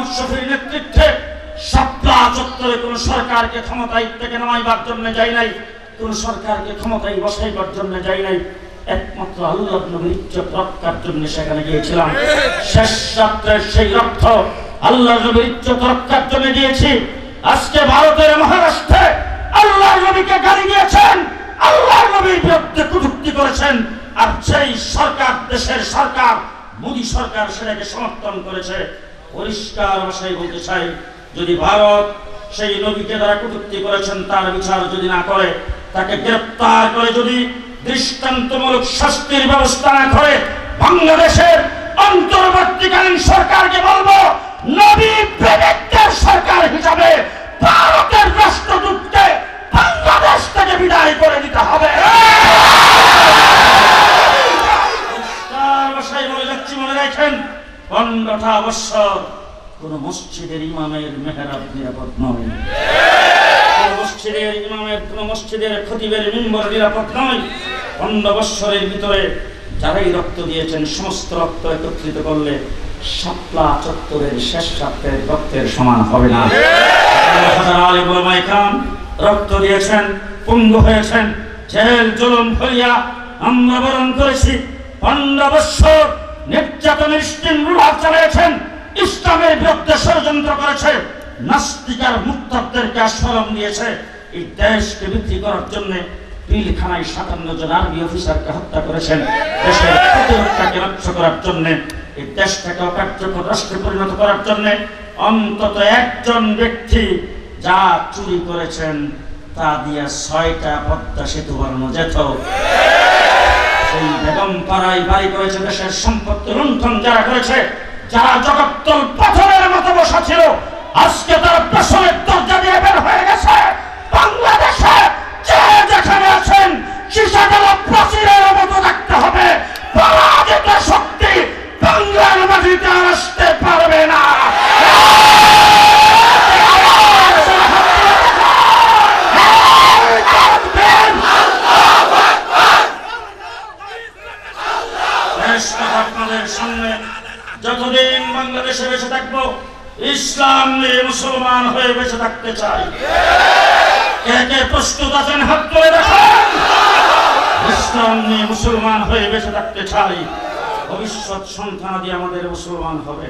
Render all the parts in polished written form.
মোহাম্মদ শফির নেতৃত্বে শাপলা চত্বরে কোন সরকারকে ক্ষমতায় থেকে নামাইবার জন্য যাই নাই, কোন সরকারকে ক্ষমতায় বসাইবার জন্য যাই নাই, একমাত্র আল্লাহর নবীর ইজ্জত রক্ষার জন্য সেখানে গিয়েছিলাম। শেষ রাত্রের সেই রক্ত আল্লাহর নবীর ইজ্জত রক্ষার জন্য দিয়েছি। আজকে ভারতের মহারাষ্ট্রে আল্লাহর নবীকে গালি দিয়েছেন, আল্লাহর নবীর বিরুদ্ধে কটূক্তি করেছেন, আর সেই সরকার, দেশের সরকার মোদী সরকার সেটাকে সমর্থন করেছে। পরিষ্কার ভাষায় বলতে চাই, যদি ভারত সেই নবীকে যারা কটূক্তি করেছেন তার বিচার যদি না করে, তাকে গ্রেফতার করে যদি দৃষ্টান্তমূলক শাস্তির ব্যবস্থা না করে, বাংলাদেশের অন্তর্বর্তীকালীন সরকারকে বলবো নবী প্রেমিকদের সরকার হিসাবে ভারতের রাষ্ট্রদূতকে বাংলাদেশ থেকে বিদায় করে দিতে হবে। মনে যাচ্ছি, মনে রাখেন, 15টা বছর কোন মসজিদের ইমামের মেহরাব নিরাপদ নয়, কোন মসজিদের ইমামের, কোন মসজিদের খতিবের মিম্বর নিরাপদ নয়। 15 বছরের ভিতরে যারাই রক্ত দিয়েছেন সমস্ত রক্ত একত্রিত করলে শাপলা চত্বরের শেষ রাত্রের রক্তের সমান হবে না। রক্ত দিয়েছেন, পঙ্গু হয়েছেন, জেল জুলুম হইয়া আমরা বরণ করেছি। 15 বছর নির্যাতনের রূঢ় চালিয়েছেন, ইসলামের বিরুদ্ধে ষড়যন্ত্র করেছে, নাস্তিকার মুক্তারদেরকে আস্ফালন দিয়েছে। এই দেশকে বিক্রি করার জন্য পিলখানায় 57 জন আর্মি অফিসারকে হত্যা করেছেন। দেশের প্রতিরক্ষাকে রক্ষা করার জন্য, এই দেশটাকে অকার্যকর রাষ্ট্রে পরিণত করার জন্য অন্তত একজন ব্যক্তি যা চুরি করেছেন তা দিয়ে 6টা পদ্মা সেতু বানানো যেত। সেই বেগম পাড়ায় বাড়ি করেছে, দেশের সম্পত্তি লুণ্ঠন যারা করেছে, যারা জগত্তল পাথরের মতো বসা ছিল, আজকে তার পেছনের দরজা দিয়ে বের হয়ে গেছে। বাংলাদেশে যে যেখানে আছেন শিশাডালা প্রাচীরের মতো দেখতে হবে, পরাজিত শক্তি বাংলার মাটিতে আসতে পারবে না। আপনাদের সামনে যতদিন বাংলাদেশে বেঁচে থাকবো, ইসলাম নিয়ে মুসলমান হয়ে বেঁচে থাকতে চাই। কে কে প্রস্তুত আছেন হাত তুলে দেখান। ইসলাম নিয়ে মুসলমান হয়ে বেঁচে থাকতে চাই। ভবিষ্যৎ সন্তানাদি আমাদের মুসলমান হবে।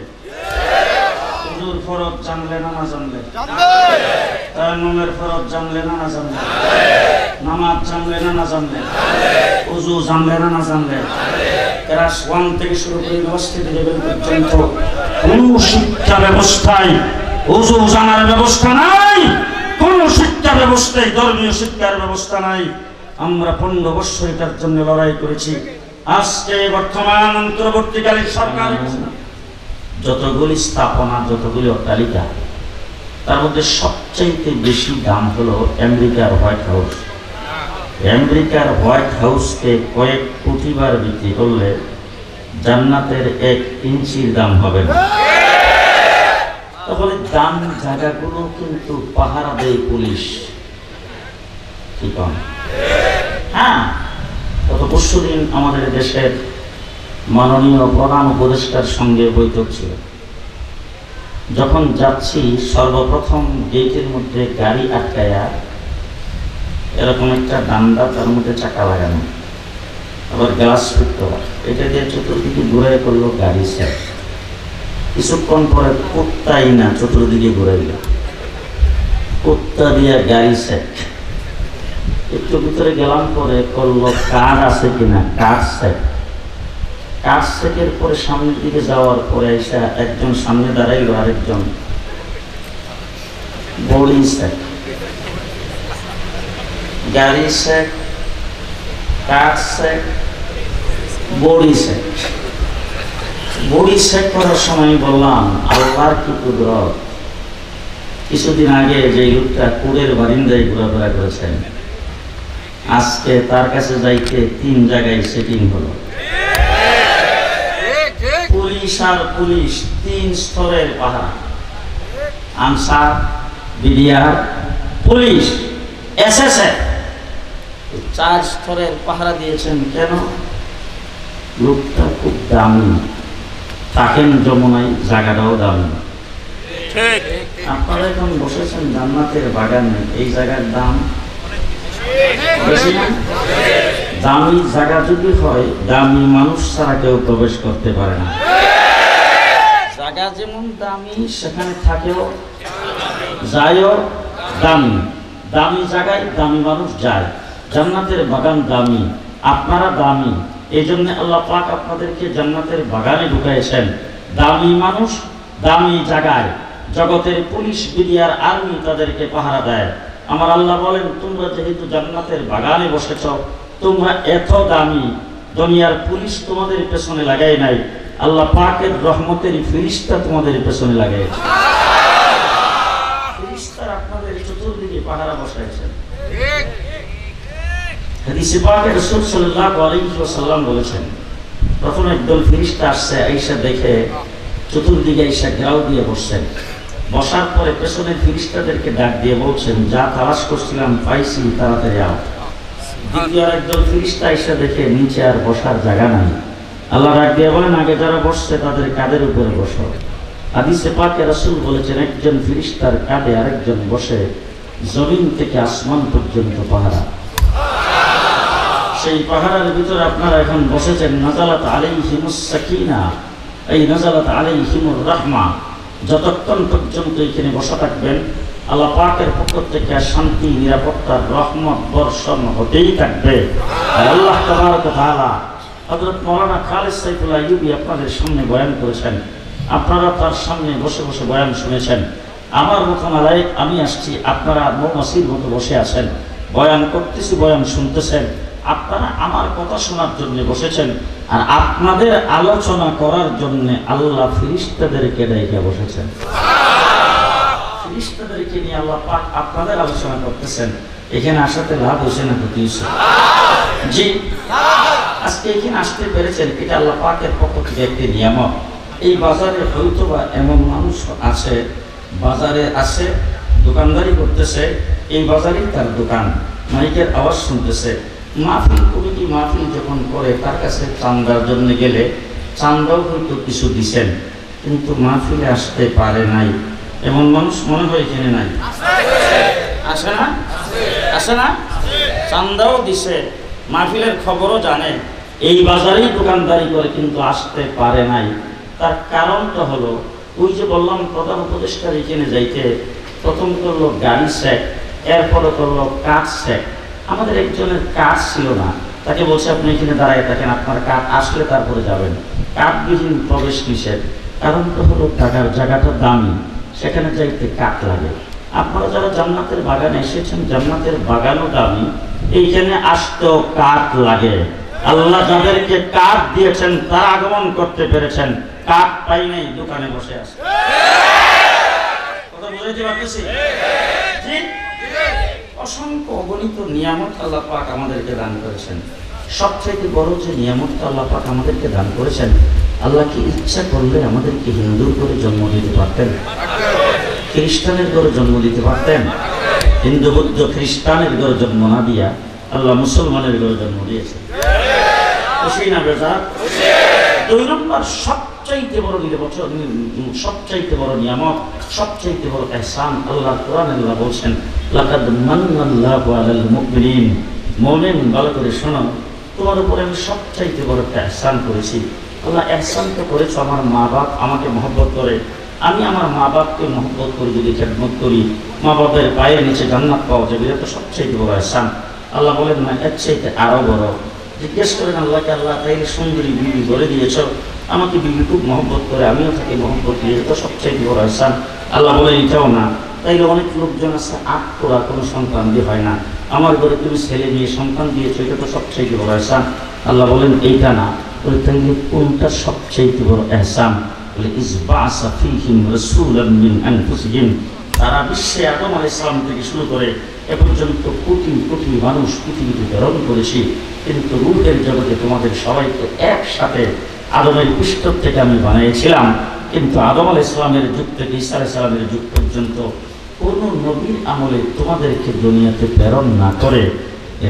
হুজুর ফরজ জানলে না না জানলে, তায়াম্মুমের ফরজ জানলে না না জানলে, নামাজ জানলে না না জানলে, ওযু জানলে না না জানলে, ক্লাস 1 থেকে শুরু করে ইউনিভার্সিটি লেভেল পর্যন্ত কোন শিক্ষা ব্যবস্থায় ওযু জানার ব্যবস্থা নাই, কোন শিক্ষা ব্যবস্থায় ধর্মীয় শিক্ষার ব্যবস্থা নাই। আমরা 15 বছর এটার জন্য লড়াই করেছি। আজকে বর্তমান অন্তর্বর্তীকালীন সরকার যতগুলি স্থাপনা, যতগুলি অট্টালিকা, তার মধ্যে সবচাইতে বেশি দাম হলো আমেরিকার হোয়াইট হাউস। আমেরিকার হোয়াইট হাউসকে কয়েক কোটিবার বিক্রি করলে জান্নাতের 1 ইঞ্চির দাম হবে না। তাহলে দাম জায়গাগুলো কিন্তু পাহারা দেয় পুলিশ, ঠিক না? হ্যাঁ, গত পরশুদিন আমাদের দেশের মাননীয় প্রধান উপদেষ্টার সঙ্গে বৈঠক ছিল। যখন যাচ্ছি সর্বপ্রথম গেটের মধ্যে গাড়ি আটকায়া এরকম একটা ডান্ডা, তার মধ্যে চাকা লাগানো, আবার গ্লাস ফিট করা, এটা দিয়ে চতুর্দিকে ঘুরে করলো গাড়ি সেট। কিছুক্ষণ পরে কুত্তাই না চতুর্দিকে ঘুরে দিল, কুত্তা দিয়ে গাড়ি সেট। একটু ভিতরে গেলাম, পরে করলো কার্ড আছে কিনা, কার্ড সেট। কার্ড সেটের পরে সামনের দিকে যাওয়ার পরে এসে একজন সামনে দাঁড়াইল, আরেকজন বডি সেট, গাড়ি set, card set, body set. Body set করার সময় বললাম আল্লাহর কি কুদরত। কিছুদিন আগে যে লোকটা কুড়ের বারিন্দায় ঘোরাফেরা করেছেন, আজকে তার কাছে যাইতে 3 জায়গায় সেটিং হলো। পুলিশ আর পুলিশ 3 স্তরের পাহারা, আনসার, বিডিআর, পুলিশ, এসএসএফ 4 স্তরের পাহারা দিয়েছেন। কেন? লোকটা খুব দামি, থাকেন যমুনায়, জায়গাটাও দামি। আপনারা এখন বসেছেন জান্নাতের বাগানে, এই জায়গার দাম বেশি না? দামি জায়গা যদি হয়, দামি মানুষ ছাড়া কেউ প্রবেশ করতে পারে না। জায়গা যেমন দামি, সেখানে থাকেও যায়ও দামি। দামি জায়গায় দামি মানুষ যায়। জান্নাতের বাগান দামি, আপনারা দামি, এই জন্য আল্লাহ পাক আপনাদেরকে জান্নাতের বাগানে ঢুকাইছেন। দামি মানুষ দামি জায়গায়, জগতের পুলিশ, বিডিআর, আর্মি তাদেরকে পাহারা দেয়। আমার আল্লাহ বলেন, তোমরা যেহেতু জান্নাতের বাগানে বসেছ, তোমরা এত দামি, দুনিয়ার পুলিশ তোমাদের পেছনে লাগাই নাই, আল্লাহ পাকের রহমতের ফেরেশতা তোমাদের পেছনে লাগাইছে। ফেরেশতারা আপনাদের চতুর্দিকে পাহারা বসাইছেন। হাদিসে পাকে রাসূল সাল্লাল্লাহু আলাইহি ওয়াসাল্লাম বলেছেন, প্রথম একদল ফেরেশতা আসছে, আয়েশা দেখে চতুর্দিকে আয়েশা ঘেরাও দিয়ে বসছেন। বসার পরে পেছনের ফেরেশতাদেরকে ডাক দিয়ে বলছেন, যা তালাশ করছিলাম পাইছি, তাড়াতাড়ি আও। দ্বিতীয় একদল ফেরেশতা আয়েশা দেখে নিচে আর বসার জায়গা নাই। আল্লাহ ডাক দিয়ে বলেন, আগে যারা বসছে তাদের কাঁধের উপরে বসো। হাদিসে পাকে রাসূল বলেছেন, একজন ফেরেশতার কাঁধে আরেকজন বসে জমিন থেকে আসমান পর্যন্ত পাহারা। সেই পাহাড়ের ভিতরে আপনারা এখন বসেছেন। নাজালাত আলাইহিমুস সাকিনা, এই নাজালাত আলাইহিমুর রাহমা, যতক্ষণ পর্যন্ত এখানে বসা থাকবেন আল্লাহ পাকের পক্ষ থেকে শান্তি, নিরাপত্তার রহমত বর্ষণ হতেই থাকবে। আর আল্লাহ তাবারক ওয়া তাআলা হযরত মাওলানা খালেদ সাইফুল্লাহ আইয়ুবী আপনাদের সামনে বয়ান করেছেন, আপনারা তার সামনে বসে বসে বয়ান শুনেছেন। আমার মতো নালায়েক আমি আসছি, আপনারা মৌমাছির মতো বসে আছেন, বয়ান করতেছি, বয়ান শুনতেছেন। আপনারা আমার কথা শোনার জন্য বসেছেন, আর আপনাদের আলোচনা করার জন্য আল্লাহ ফেরেশতাদেরকে ডেকে বসেছেন। ফেরেশতাদেরকে নিয়ে আল্লাহ পাক আপনাদের আলোচনা করতেছেন। এখানে আসাতে লাভ হয়েছে না ক্ষতি হয়েছে? জি, আজকে এখানে আসতে পেরেছেন, এটা আল্লাহ পাকের পক্ষ থেকে একটি নিয়ামত। এই বাজারে হয়তোবা এমন মানুষ আছে, বাজারে আছে, দোকানদারি করতেছে, এই বাজারেই তার দোকান, মাইকের আওয়াজ শুনতেছে। মাহফিল কমিটি মাহফিল যখন করে, তার কাছে চান্দার জন্য গেলে চান্দাও হয়তো কিছু দিছেন, কিন্তু মাহফিলে আসতে পারে নাই। এমন মানুষ মনে হয় এখানে নাই? আসে না? আসে না? চান্দাও দিছে, মাহফিলের খবরও জানে, এই বাজারেই দোকানদারি করে, কিন্তু আসতে পারে নাই। তার কারণটা হলো, ওই যে বললাম প্রধান উপদেষ্টার এখানে যাইতে প্রথম করলো গাড়ি চেক, এরপরে করলো কাঠ চেক। আমাদের একজনের কাজ ছিল না, তাকে বলছে আপনি এখানে দাঁড়ায় থাকেন, আপনার কাজ আসলে তারপরে যাবেন। কাঠবিহীন প্রবেশ নিষেধ। কারণটা হলো টাকার জায়গাটা দামি, সেখানে যাইতে কাঠ লাগে। আপনারা যারা জান্নাতের বাগানে এসেছেন, জান্নাতের বাগানও দামি, এইখানে আসতেও কাঠ লাগে। আল্লাহ যাদেরকে কাঠ দিয়েছেন তারা আগমন করতে পেরেছেন, কাঠ পাই নাই, দোকানে বসে আছে। কথা বুঝাইতে পারতেছি? জি, অসংখ্য অগণিত নিয়ামত আল্লাহ পাক আমাদেরকে দান করেছেন। সবথেকে বড় যে নিয়ামতটা আল্লাহ পাক আমাদেরকে দান করেছেন, আল্লাহ কি ইচ্ছা করলে আমাদেরকে হিন্দুর ঘরে জন্ম দিতে পারতেন, খ্রিস্টানের ঘরে জন্ম দিতে পারতেন। হিন্দু, বৌদ্ধ, খ্রিস্টানের ঘরে জন্ম না দিয়া আল্লাহ মুসলমানের ঘরে জন্ম দিয়েছেন। খুশি না বেজার? দুই নম্বর সবচাইতে বড় নিরাপত্তা, সবচাইতে বড় নিয়ামত, সবচাইতে বড় ইহসান, আল্লাহ কোরআনে আল্লাহ বলছেন, লাকাদ মান্নাল্লাহু আলাল মুমিনিন, মুমিন ভালো করে শোনো, তোমার উপরে আমি সবচাইতে বড় একটা ইহসান করেছি। আল্লাহ ইহসান তো করেছো, আমার মা বাপ আমাকে মহব্বত করে, আমি আমার মা বাপকে মহব্বত করি, যদি খেদমত করি, মা বাপের পায়ের নিচে জান্নাত পাওয়া যাবে, এটা তো সবচাইতে বড় ইহসান। আল্লাহ বলেন না, এর চাইতে আরো বড়। জিজ্ঞেস করেন আল্লাহকে, আল্লাহ তাইলে সুন্দরী বিবি ধরে দিয়েছ, আমাকে বিবি খুব মহব্বত করে, আমিও তাকে মহব্বত দিই, এটা তো সবচাইতে বড় ইহসান। আল্লাহ বলেন এটাও না, তাইলে অনেক লোকজন আছে আট করা কোনো সন্তান দিয়ে হয় না, আমার ঘরে তুমি ছেলে নিয়ে সন্তান দিয়েছো, এটা তো সবচাইতে বড় ইহসান। আল্লাহ বলেন এইটা না, বলে তাইলে কোনটা সবচাইতে বড় ইহসান? বলে ইসবাসা ফীহিম রাসূলাম মিন আনফুসিহিম। সারা বিশ্বে আদম আলাইহিস সালাম থেকে শুরু করে এ পর্যন্ত কোটি কোটি মানুষ পৃথিবীতে প্রেরণ করেছি, কিন্তু রূহের জগতে তোমাদের সবাইকে একসাথে আদমের পৃষ্ঠ থেকে আমি বানিয়েছিলাম, কিন্তু আদম আলাইহিস সালামের যুগ থেকে ঈসা আলাইহিস সালামের যুগ পর্যন্ত কোনো নবীর আমলে তোমাদেরকে দুনিয়াতে প্রেরণ না করে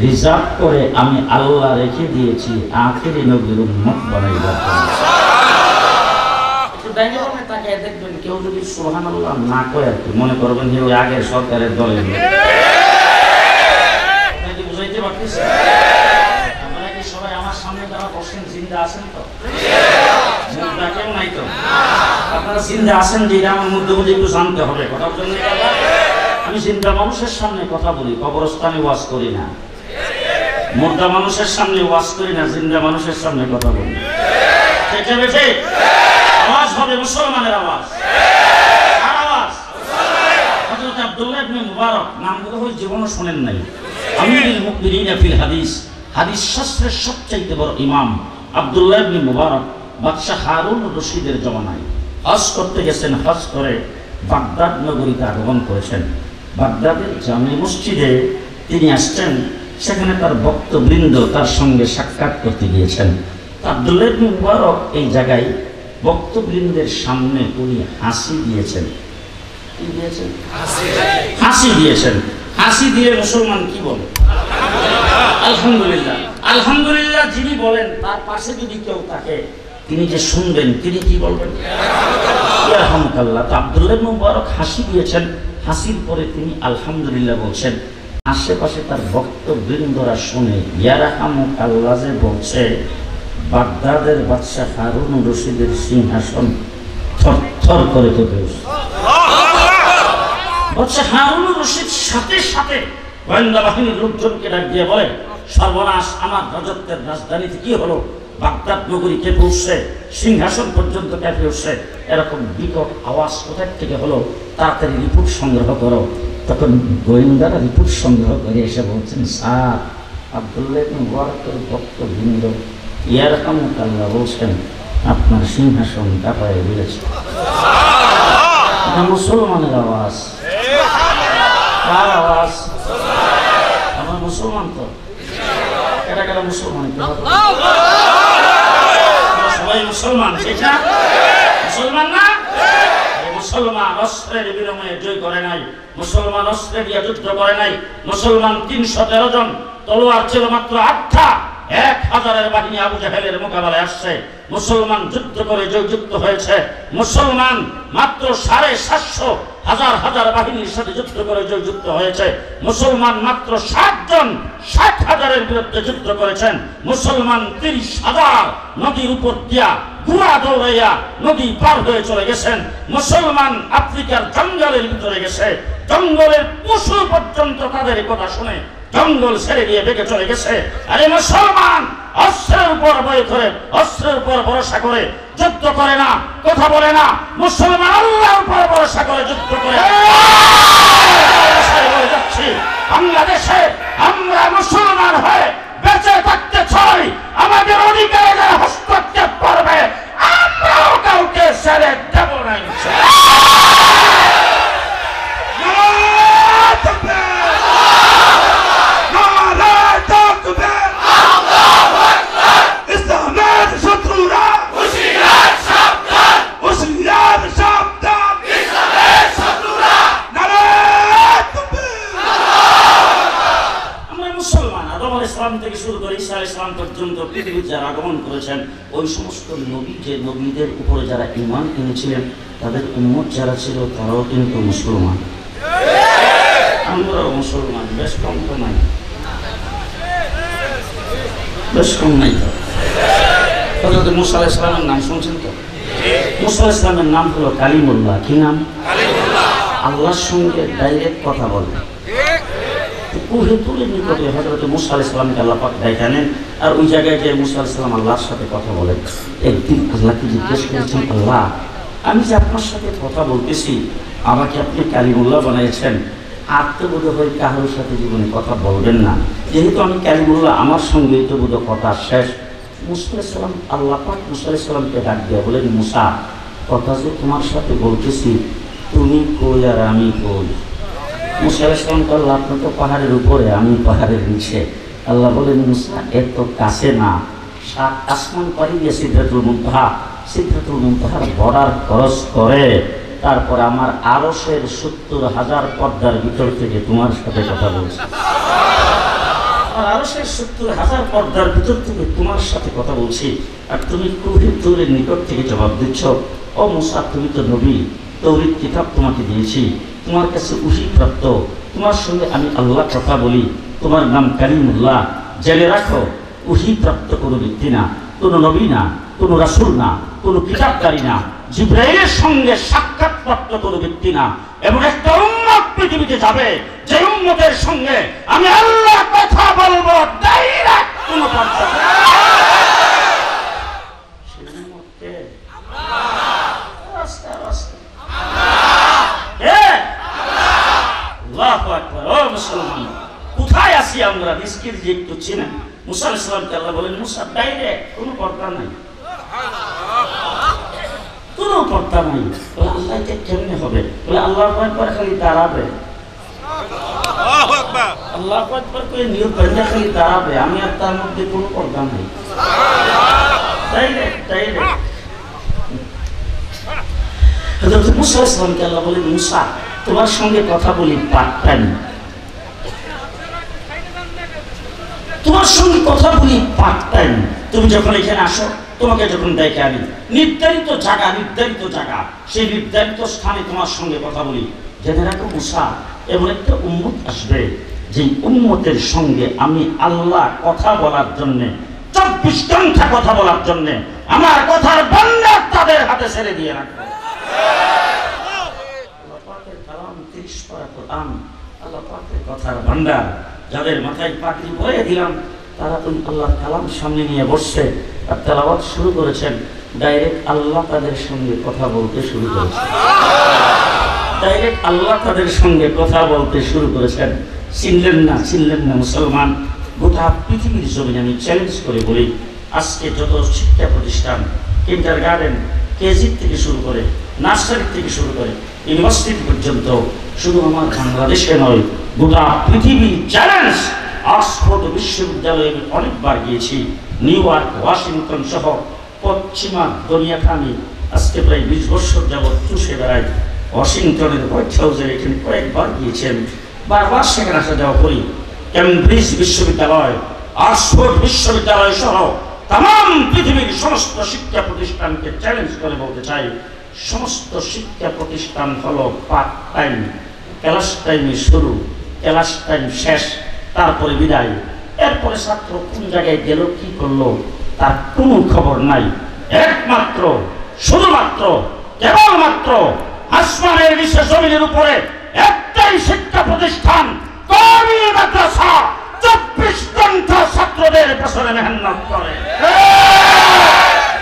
রিজার্ভ করে আমি আল্লাহ রেখে দিয়েছি আখেরি নবীর উম্মত বানাইবার জন্য। ডাইনে বামে তাকিয়ে দেখবেন কেউ যদি সুবহানাল্লাহ না কয় আর কি মনে করবেন যে ওই আগের সরকারের দলের লোক। আপনাকে বুঝাইতে পারতেছি? আপনারা কি সবাই আমার সামনে যারা বসেন জিন্দা আছেন তো? মুদ্রা কেউ নাই তো? আপনারা জিন্দা আছেন যে এটা আমার মধ্যে মধ্যে একটু জানতে হবে। কথার জন্য আমি জিন্দা মানুষের সামনে কথা বলি, কবরস্থানে ওয়াজ করি না। মুর্দা মানুষের সামনে ওয়াজ করি না, জিন্দা মানুষের সামনে কথা বলি। ঠিক আছে? আওয়াজ হবে মুসলমানের আওয়াজ। আর আওয়াজ হযরত আব্দুল্লাহ ইবনে মুবারক, নামগুলো হয়তো জীবনও শুনেন নাই। আমিরুল মুমিনিন ফিল হাদিস, হাদিস শাস্ত্রের সবচেয়ে বড় ইমাম আব্দুল্লাহ ইবনে মুবারক বাদশা হারুন রশিদের জমানায় হজ করতে গেছেন। হজ করে বাগদাদ নগরীতে আগমন করেছেন। বাগদাদের জামে মসজিদে তিনি আসছেন। সেখানে তার ভক্তবৃন্দ তার সঙ্গে সাক্ষাৎ করতে গিয়েছেন। আব্দুল্লাহ ইবনে মুবারক এই জায়গায় ভক্তবৃন্দের সামনে উনি হাসি দিয়েছেন। কি দিয়েছেন? হাসি দিয়েছেন। হাসি দিয়ে মুসলমান কি বলে? আলহামদুলিল্লাহ। আলহামদুলিল্লাহ যিনি বলেন তার পাশে যদি কেউ থাকে তিনি যে শুনবেন তিনি কি বলবেন? আলহামদুলিল্লাহ। তো আব্দুল্লাহ ইবনে মুবারক হাসি দিয়েছেন। হাসির পরে তিনি আলহামদুলিল্লাহ বলছেন। আশেপাশে তার ভক্তবৃন্দরা শুনে ইয়ারহামুকাল্লাহ যে বলছে, বাগদাদের বাদশা হারুন রশিদের সিংহাসন থরথর করে কেঁপে উঠছে। বাদশা হারুন রশিদ সাথে সাথে গোয়েন্দা বাহিনীর লোকজনকে ডাক দিয়ে বলে, সর্বনাশ, আমার রাজত্বের রাজধানীতে কি হলো? বাগদাদ নগরী কেঁপে উঠছে, সিংহাসন পর্যন্ত কেঁপে উঠছে। এরকম বিকট আওয়াজ কোথা থেকে হলো? তাড়াতাড়ি রিপোর্ট সংগ্রহ করো। তখন গোয়েন্দারা রিপোর্ট সংগ্রহ করে এসে বলছেন, স্যার, আব্দুল্লাহ ইবনে মুবারকের ভক্তবৃন্দ ইয়ারহামুকাল্লাহ বলছেন আপনার সিংহাসন কাঁপায় উঠেছে। এটা মুসলমানের আওয়াজ। কার আওয়াজ? আমার মুসলমান তো। এটা কেন মুসলমান? সবাই মুসলমান, ঠিক না? মুসলমান না? মুসলমান অস্ত্রের বিনিময়ে জয় করে নাই। মুসলমান অস্ত্রে দিয়ে যুদ্ধ করে নাই। মুসলমান ৩১৩ জন, তলোয়ার ছিল মাত্র ৮টা। ১,০০০-এর বাহিনী আবু জাহেলের মোকাবেলায় আসছে। মুসলমান যুদ্ধ করে জয়যুক্ত হয়েছে। মুসলমান মাত্র ৭৫০ হাজার হাজার বাহিনীর সাথে যুদ্ধ করে জয়যুক্ত হয়েছে। মুসলমান মাত্র ৬০ জন ৬০,০০০-এর বিরুদ্ধে যুদ্ধ করেছেন। মুসলমান ৩০,০০০ নদীর উপর দিয়া ঘোড়া দৌড়াইয়া নদী পার হয়ে চলে গেছেন। মুসলমান আফ্রিকার জঙ্গলের ভিতরে গেছে। জঙ্গলের পশু পর্যন্ত তাদের কথা শুনে জঙ্গল ছেড়ে দিয়ে বেঁকে চলে গেছে। আরে মুসলমান অস্ত্রের উপর ভয় করে, অস্ত্রের উপর ভরসা করে যুদ্ধ করে না, কথা বলে না। মুসলমান আল্লাহর উপর ভরসা করে যুদ্ধ করে। যাচ্ছি বাংলাদেশে আমরা মুসলমান হয়ে বেঁচে থাকতে চাই। আমাদের অধিকারে যারা হস্তক্ষেপ করবে আমরাও কাউকে ছেড়ে দেব না। থেকে শুরু করে ঈসা আলাইহিস সালাম পর্যন্ত পৃথিবীতে যারা আগমন করেছেন, ওই সমস্ত নবী, যে নবীদের উপরে যারা ঈমান এনেছিলেন, তাদের উম্মত যারা ছিল তারাও কিন্তু মুসলমান। আমরাও মুসলমান, বেশ কম তো নাই, বেশ কম নাই। তো হযরত মুসা আলাইহিস সালামের নাম শুনছেন তো? মুসা আলাইহিস সালামের নাম হলো কালিমুল্লাহ। কি নাম? আল্লাহর সঙ্গে ডাইরেক্ট কথা বলে। কুহেতুরের নিকটে হযরত মুসা আলাইহিস সালামকে আল্লাহ পাক ডেকে আনেন। আর ওই জায়গায় যে মুসা আলাইহিস সালাম আল্লাহর সাথে কথা বলেন। একদিন আল্লাহকে জিজ্ঞেস করেছেন, আল্লাহ, আমি যে আপনার সাথে কথা বলতেছি, আমাকে আপনি কালিমুল্লাহ বানিয়েছেন, আর তো বোধ হয় কারোর সাথে জীবনে কথা বলবেন না। যেহেতু আমি কালিমুল্লাহ, আমার সঙ্গে তো বোধ কথা শেষ। মুসা আলাইহিস সালাম, আল্লাহ পাক মুসা আলাইহিস সালামকে ডাক দিয়ে বলেন, মুসা, কথা যে তোমার সাথে বলতেছি, তুমি কই আর আমি কই? মুসা আলাইহিস সালাম বলল, আপনি তো পাহাড়ের উপরে, আমি পাহাড়ের নিচে। আল্লাহ বলেন, মুসা, এত কাছে না, ৭ আসমান পাড়ি দিয়ে সিদরাতুল মুনতাহা, সিদরাতুল মুনতাহার বর্ডার ক্রস করে তারপর আমার আরশের ৭০,০০০ পর্দার ভিতর থেকে তোমার সাথে কথা বলছি। আর আরশের ৭০,০০০ পর্দার ভিতর থেকে তোমার সাথে কথা বলছি, আর তুমি কুহেতুরের নিকট থেকে জবাব দিচ্ছ। ও মুসা, তুমি তো নবী, তৌরাত কিতাব তোমাকে দিয়েছি, তোমার কাছে ওহী প্রাপ্ত, তোমার সঙ্গে আমি আল্লাহ কথা বলি, তোমার নাম কালিমুল্লাহ। জেনে রাখো, ওহী প্রাপ্ত কোনো ব্যক্তি না, কোনো নবী না, কোনো রাসূল না, কোনো কিতাবকারী না, জিবরাইলের সঙ্গে সাক্ষাৎপ্রাপ্ত কোনো ব্যক্তি না। এবং একটা উম্মত পৃথিবীতে যাবে, যে উম্মতের সঙ্গে আমি আল্লাহ কথা বলবো, ডাইরেক্ট কোনো পার্থক্য নেই। সেই উম্মতকে আস্তে আস্তে আল্লাহু আকবার। ও মুসলমান, কোথায় আছি আমরা? রিস্কের যে একটু চিনেন। মুসা আলাইহিস সালামকে আল্লাহ বলেন, মুসা ডাইরেক্ট, কোনো পর্দা নাই, কোনো পর্দা নাই। বলে আল্লাহ এটা কেমনে হবে? বলে আল্লাহু আকবার খালি দাঁড়াবে, আল্লাহু আকবার, আল্লাহু আকবার করে নিয়োগ বান্দা খালি দাঁড়াবে, আমি আর তার মধ্যে কোনো পর্দা নাই, ডাইরেক্ট ডাইরেক্ট। হযরত মুসা আলাইহিস সালামকে আল্লাহ বলেন, মুসা তোমার সঙ্গে কথা বলি পার্ট টাইম, তোমার সঙ্গে কথা বলি পার্ট টাইম। তুমি যখন এখানে আসো, তোমাকে যখন ডেকে আনি, নির্ধারিত জায়গা, সেই নির্ধারিত স্থানে তোমার সঙ্গে কথা বলি। জেনে রাখো মুসা, এমন একটা উম্মত আসবে, যে উম্মতের সঙ্গে আমি আল্লাহ কথা বলার জন্যে 24 ঘন্টা কথা বলার জন্যে আমার কথার ভান্ডার তাদের হাতে ছেড়ে দিয়ে রাখবো। আল্লাহ পাকের কালাম 30 পারা কোরআন, আল্লাহ পাকের কথার ভান্ডার, যাদের মাথায় পাগড়ি পরিয়ে দিলাম, তারা তো আল্লাহর কালাম সামনে নিয়ে বসছে আর তেলাওয়াত শুরু করেছেন। ডাইরেক্ট আল্লাহ তাদের সঙ্গে কথা বলতে শুরু করেছেন, ডাইরেক্ট আল্লাহ তাদের সঙ্গে কথা বলতে শুরু করেছেন। চিনলেন না মুসলমান? গোটা পৃথিবীর জমিনে আমি চ্যালেঞ্জ করে বলি, আজকে যত শিক্ষা প্রতিষ্ঠান, কিন্ডার গার্ডেন, কেজি থেকে শুরু করে, নার্সারি থেকে শুরু করে ইউনিভার্সিটি পর্যন্ত, শুধু আমার বাংলাদেশে নয়, গোটা পৃথিবীর চ্যালেঞ্জ। অক্সফোর্ড বিশ্ববিদ্যালয়ে আমি অনেকবার গিয়েছি, নিউ ইয়র্ক, ওয়াশিংটন সহ পশ্চিমা দুনিয়াতে আমি আজকে প্রায় 20 বছর যাবৎ চষে বেড়াই। ওয়াশিংটনের হোয়াইট হাউসের এখানে কয়েকবার গিয়েছেন, বারবার সেখানে আসা যাওয়া করি। কেমব্রিজ বিশ্ববিদ্যালয়, অক্সফোর্ড বিশ্ববিদ্যালয় সহ তাম পৃথিবীর সমস্ত শিক্ষা প্রতিষ্ঠানকে চ্যালেঞ্জ করে বলতে চাই, সমস্ত শিক্ষা প্রতিষ্ঠান হলো পার্ট টাইম। ক্লাস টাইমে শুরু, ক্লাস টাইম শেষ, তারপরে বিদায়। এরপরে ছাত্র কোন জায়গায় গেল, কি করলো, তার কোনো খবর নাই। একমাত্র, শুধুমাত্র, কেবলমাত্র আসমানের নিচে জমিনের উপরে একটাই শিক্ষা প্রতিষ্ঠান, কওমি মাদ্রাসা, 24 ঘন্টা ছাত্রদের পেছনে মেহনত করে।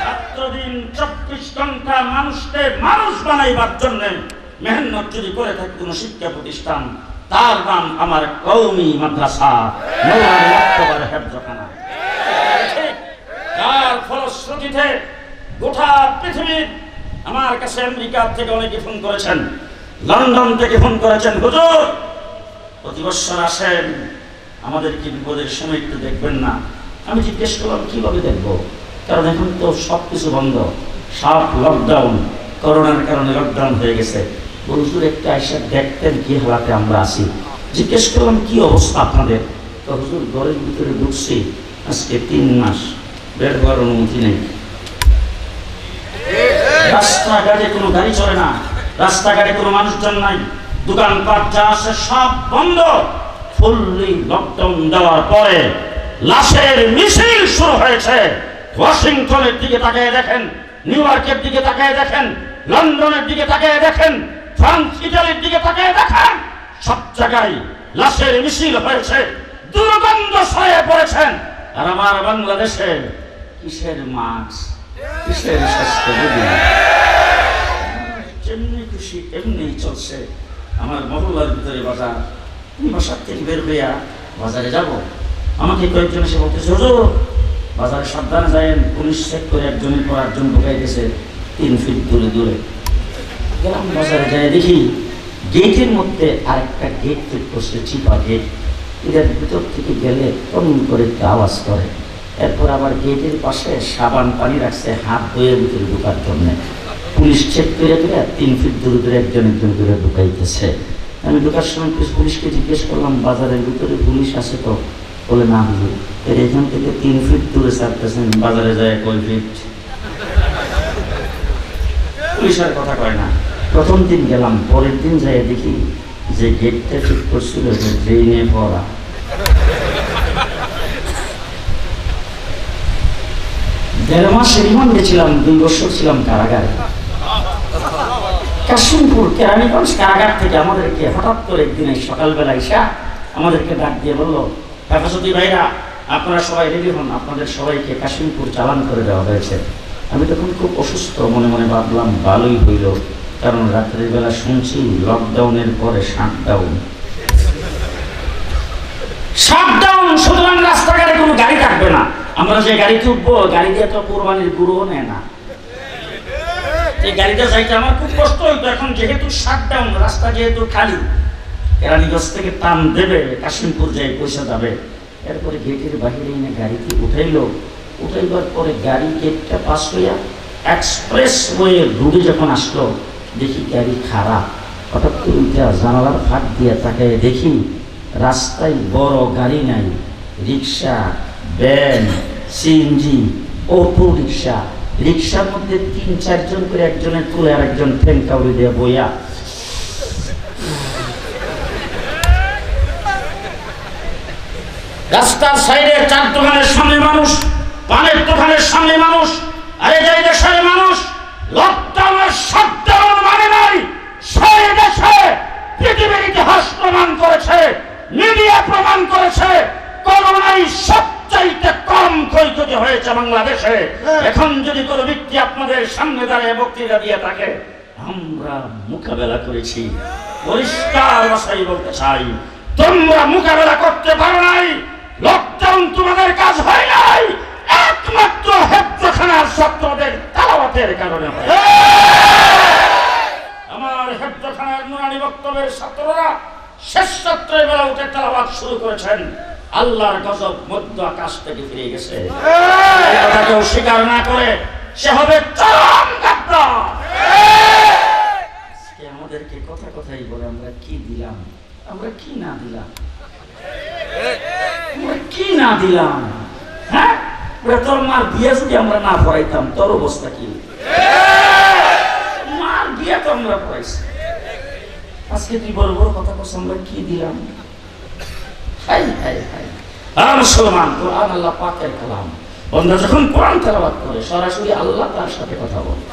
ছাত্রদিন 24 ঘন্টা মানুষকে মানুষ বানাইবার জন্য মেহনত যদি করে থাকে কোনো শিক্ষা প্রতিষ্ঠান, তার নাম আমার কওমি মাদ্রাসা, মৌলানা মুক্তবার হেফজখানা। যার ফলশ্রুতিতে গোটা পৃথিবীর, আমার কাছে আমেরিকা থেকে অনেকে ফোন করেছেন, লন্ডন থেকে ফোন করেছেন, হুজুর প্রতি বছর আসেন, আমাদের কি বিপদের সময় একটু দেখবেন না? আমি জিজ্ঞেস করলাম কিভাবে দেখবো, কারণ এখন তো সব কিছু বন্ধ, সব লকডাউন, করোনার কারণে লকডাউন হয়ে গেছে। হুজুর একটা এসে দেখতেন কি হালাতে আমরা আছি। জিজ্ঞেস করলাম কি অবস্থা আপনাদের? তো হুজুর ঘরের ভিতরে ঢুকছি আজকে 3 মাস, বের হওয়ার অনুমতি নেই, রাস্তাঘাটে কোনো গাড়ি চলে না, রাস্তাঘাটে কোনো মানুষজন নাই, দোকানপাট যা আছে সব বন্ধ। ফুললি লকডাউন দেওয়ার পরে লাশের মিছিল শুরু হয়েছে। ওয়াশিংটনের দিকে তাকিয়ে দেখেন, নিউ ইয়র্কের দিকে তাকিয়ে দেখেন, লন্ডনের দিকে তাকিয়ে দেখেন, ফ্রান্স ইটালির দিকে তাকিয়ে দেখেন, সব জায়গায় লাশের মিছিল হয়েছে, দুর্গন্ধ ছড়িয়ে পড়েছেন। আর আমার বাংলাদেশে কিসের মাস্ক, কিসের স্বাস্থ্য বিধি, যেমনি খুশি এমনি চলছে। আমার মহল্লার ভিতরে বাজার, আমি বাসার থেকে বের হইয়া বাজারে যাব, আমাকে কয়েকজন এসে বলতেছে, হুজুর বাজারে সাবধানে যায়েন, পুলিশ চেক করে একজনের পর একজন ঢুকাইতেছে 3 ফিট দূরে দূরে। গেলাম বাজারে যাই, দেখি গেটের মধ্যে আরেকটা গেট ফিট করছে, চিপা গেট, এটার ভিতর থেকে গেলে কম করে একটা আওয়াজ করে। এরপর আবার গেটের পাশে সাবান পানি রাখছে হাত ধুয়ে ভিতরে ঢোকার জন্য। পুলিশ চেক করে 3 ফিট দূরে দূরে একজন করে ঢুকাইতেছে। আমি ঢোকার সময় পুলিশকে জিজ্ঞেস করলাম, বাজারের ভিতরে পুলিশ আছে তো? বলে না হুজুর, এখান থেকে 3 ফিট দূরে ছাড়তেছেন, বাজারে যায় কয় ফিট? পুলিশের কথা কয় না। প্রথম দিন গেলাম, পরের দিন যাই দেখি যে গেটটা ঠিক করছিল যে ড্রেনে পড়া। দেড় মাস রিমান্ডে ছিলাম, 2 বছর ছিলাম কারাগারে। কাশিমপুর কেরানীগঞ্জ কারাগার থেকে আমাদেরকে হঠাৎ করে একদিন সকালবেলা এসে আমাদেরকে ডাক দিয়ে বললো, হেফাজতি ভাইরা আপনারা সবাই রেডি হন, আপনাদের সবাইকে কাশিমপুর চালান করে দেওয়া হয়েছে। আমি তখন খুব অসুস্থ, মনে মনে ভাবলাম ভালোই হইল, কারণ রাত্রের বেলা শুনছি লকডাউনের পরে শাটডাউন। সুতরাং রাস্তাঘাটে কোনো গাড়ি থাকবে না, আমরা যে গাড়িতে উঠবো গাড়ি দিয়ে তো কোরবানির গুঁড়ো নেয় না, এই গাড়িটা যাইতে আমার খুব কষ্ট হইতো। এখন যেহেতু শাটডাউন, রাস্তা যেহেতু খালি, কেরানীগঞ্জ থেকে টান দেবে, কাশিমপুর যাই পয়সা যাবে। এরপরে গেটের বাহিরে এনে গাড়িতে উঠাইবার পরে গাড়ি গেটটা পাস হইয়া এক্সপ্রেস ওয়ে রুটে যখন আসলো, দেখি গাড়ি খারাপ। হঠাৎ করে উঠে জানালার ফাঁক দিয়ে তাকে দেখি রাস্তায় বড় গাড়ি নাই, রিক্সা, ভ্যান, সিএনজি, অটো রিক্সা। রিক্সার মধ্যে 3-4 জন করে, একজনের তুলে আর একজন ঠ্যাং কাউরি দিয়ে বইয়া। রাস্তার সাইডে 4 দোকানের সামনে মানুষ, পানের দোকানের সামনে মানুষ। আরে যাই দেশের মানুষ লকডাউনের শাটডাউন মানে নাই, সেই দেশে পৃথিবীর ইতিহাস প্রমাণ করেছে, মিডিয়া প্রমাণ করেছে, করোনায় সবচাইতে কম ক্ষয়ক্ষতি হয়েছে বাংলাদেশে। এখন যদি কোনো ব্যক্তি আপনাদের সামনে দাঁড়িয়ে বক্তৃতা দিয়ে থাকে, আমরা মোকাবেলা করেছি। পরিষ্কার ভাষায় বলতে চাই, তোমরা মোকাবেলা করতে পারো নাই, লকডাউন তোমাদের কাজ হয় নাই, একমাত্র হেফজখানার ছাত্রদের তেলাওয়াতের কারণে হয়। আমার হেফজখানার নুরানি বক্তব্যের ছাত্ররা শেষ রাত্রের বেলা উঠে তেলাওয়াত শুরু করেছেন। আল্লাহর গজব মধ্য আকাশ থেকে ফিরে গেছে। এই কথা কেউ স্বীকার না করে সে হবে চরম গাদ্দার। আজকে আমাদেরকে কথা কথাই বলে আমরা কি দিলাম, আমরা কি না দিলাম, আমরা কি না দিলাম। হ্যাঁ, তোর মার বিয়ে যদি আমরা না পড়াইতাম তোর অবস্থা কি? মার বিয়ে তো আমরা পড়াইছি, আজকে তুই বড় বড় কথা বলছ আমরা কি দিলাম। হাই হাই হাই। আর মুসলমান, কোরআন আল্লাহ পাকের কালাম, বন্ধা যখন কোরআন তেলাওয়াত করে সরাসরি আল্লাহ তার সাথে কথা বলে।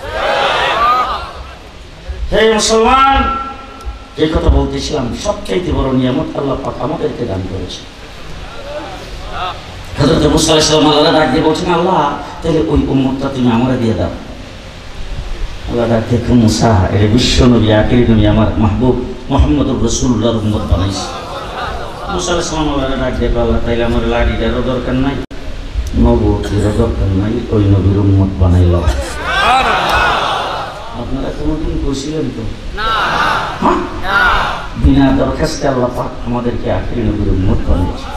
হে মুসলমান, যে কথা বলতেছিলাম, সবচাইতে বড় নিয়ামত আল্লাহ পাক আমাদেরকে দান করেছে। হযরত মুসা আলাইহিস সালাম আল্লাহর ডাক দিয়ে বলছেন, আল্লাহ তাহলে ওই উম্মতটা তুমি আমারে দিয়ে দাও। আল্লাহ ডাক দিয়ে, মুসা এর বিশ্ব নবী, আখিরি নবী, আমার মাহবুব মুহাম্মদুর রাসূলুল্লাহর উম্মত বানাইছে। মুসা আলাইহিস সালাম আল্লাহর ডাক দিয়ে, আল্লাহ তাইলে আমার লাঠিটারও দরকার নাই, নবুয়তেরও দরকার নাই, ওই নবীর উম্মত বানাইল। আপনারা কোনোদিন কইছিলেন তো? না। বিনা দরখাস্তে আল্লাহ পাক আমাদেরকে আখিরি নবীর উম্মত বানিয়েছে।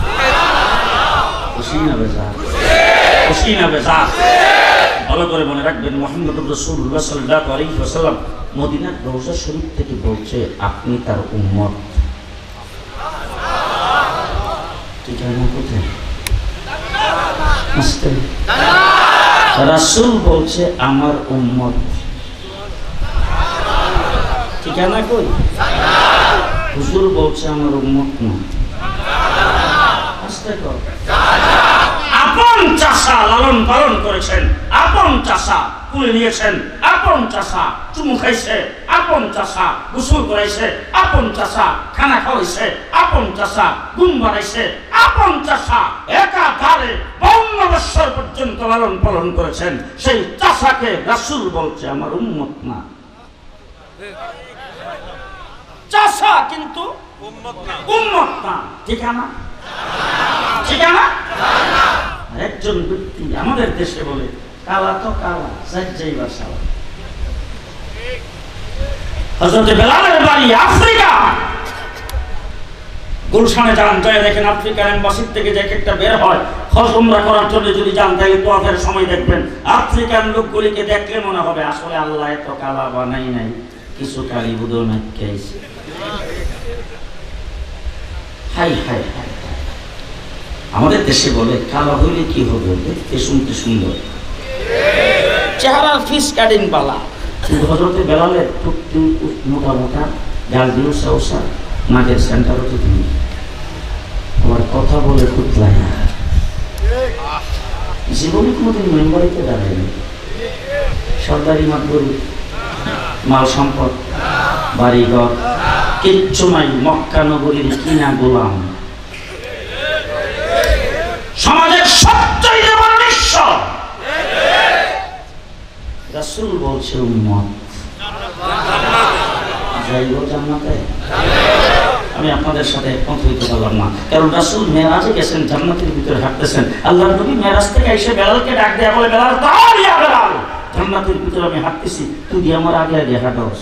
খুশি না বেজার? খুশি না বেজার? ভালো করে মনে রাখবেন, মুহাম্মদুর রাসূলুল্লাহ সাল্লাল্লাহু আলাইহি ওয়াসাল্লাম মদিনার রওজা শরীফ থেকে বলছে, আপনি তার উম্মত। ঠিকানা কোথায়? রাসূল বলছে আমার উম্মত, ঠিকানা কই? হুজুর বলছে আমার উম্মত না। আপন চাষা লালন পালন করেছেন, আপন চাষা কুলে নিয়েছেন, আপন চাষা চুমু খাইছে, আপন চাষা গোসল করাইছে, আপন চাষা খানা খাওয়াইছে, আপন চাষা ঘুম বাড়াইছে, আপন চাষা একাধারে 52 বছর পর্যন্ত লালন পালন করেছেন। সেই চাষাকে রাসূল বলছে আমার উম্মত না। চাষা কিন্তু উম্মত না। ঠিকানা? ঠিকানা? একজন ব্যক্তি আমাদের দেশে বলে, কালা তো কালা, যাই বাসা। হযরত বেলালের বাড়ি আফ্রিকা। গুলশানে যান, যায় দেখেন আফ্রিকার এম্বাসি থেকে যে একটা বের হয় হজ উমরা করার জন্য, যদি যান তাহলে তোয়াফের সময় দেখবেন আফ্রিকান লোকগুলিকে দেখলে মনে হবে আসলে আল্লাহ এত কালা বানাই নাই, কিছু কালি বুদো নাইছে। হাই হাই হাই। আমাদের দেশে বলে কালো হইলে কি হবে, দেখতে শুনতে সুন্দর, চেহারা ফিস কাটিং বালা, কিন্তু হযরতে বেলালের টুকটু মোটা মোটা গাল দিয়ে উষা নাকের সেন্টারও তো তুমি আমার কথা বলে কুতলায় না। জীবনে কোনোদিন মেম্বারিতে দাঁড়ায়নি। সরকারি মাতবরি, মাল সম্পদ, বাড়িঘর কিচ্ছু নাই। মক্কা নগরীর কিনা গোলাম। সমাজের সবচেয়ে বড় নিঃস্ব। রাসূল বলছে উম্মত যাইব জান্নাতে। আমি আপনাদের সাথে একমত হইতে পারলাম না, কারণ রাসূল মেরাজে গেছেন, জান্নাতের ভিতরে হাঁটতেছেন। আল্লাহর নবী মেরাজ থেকে এসে বেলালকে ডাক দেয়া বলে, বেলাল তাআল ইয়া বেলাল, জান্নাতের ভিতরে আমি হাঁটতেছি, তুই আমার আগে আগে হাঁটোস।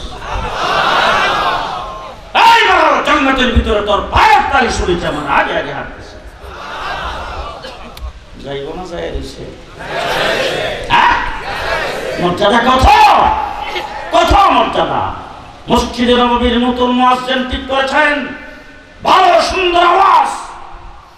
এই বেলাল, জান্নাতের ভিতরে তোর পায়ের তালি শুনেছি, আমার আগে আগে হাঁটতেছে। যাইব না যায় রইছে মর্যাদা কত কত মর্যাদা। মসজিদে নববীর নতুন মুয়াজ্জিন ঠিক করেছেন, ভালো সুন্দর আওয়াজ।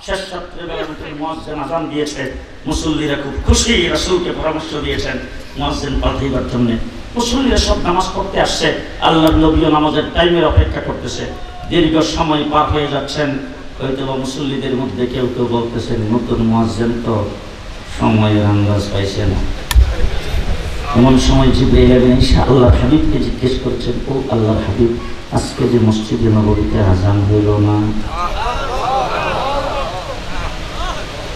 শেষ রাত্রে বেলা নতুন মুয়াজ্জিন আযান দিয়েছে, মুসল্লিরা খুব খুশি। রাসূলকে পরামর্শ দিয়েছেন মুয়াজ্জিন পাঠাইবার জন্য। মুসল্লিরা সব নামাজ পড়তে আসছে, আল্লাহর নবীও নামাজের টাইমের অপেক্ষা করতেছে। দীর্ঘ সময় পার হয়ে যাচ্ছেন, হয়তো মুসল্লিদের মধ্যে কেউ কেউ বলতেছেন নতুন মুয়াজ্জিন তো সময়ের আন্দাজ পাইছে না। এমন সময় জিবরাইল এসে আল্লাহর হাবিবকে জিজ্ঞেস করছেন, ও আল্লাহর হাবিব, আজকে যে মসজিদে নববীতে আযান হইল না?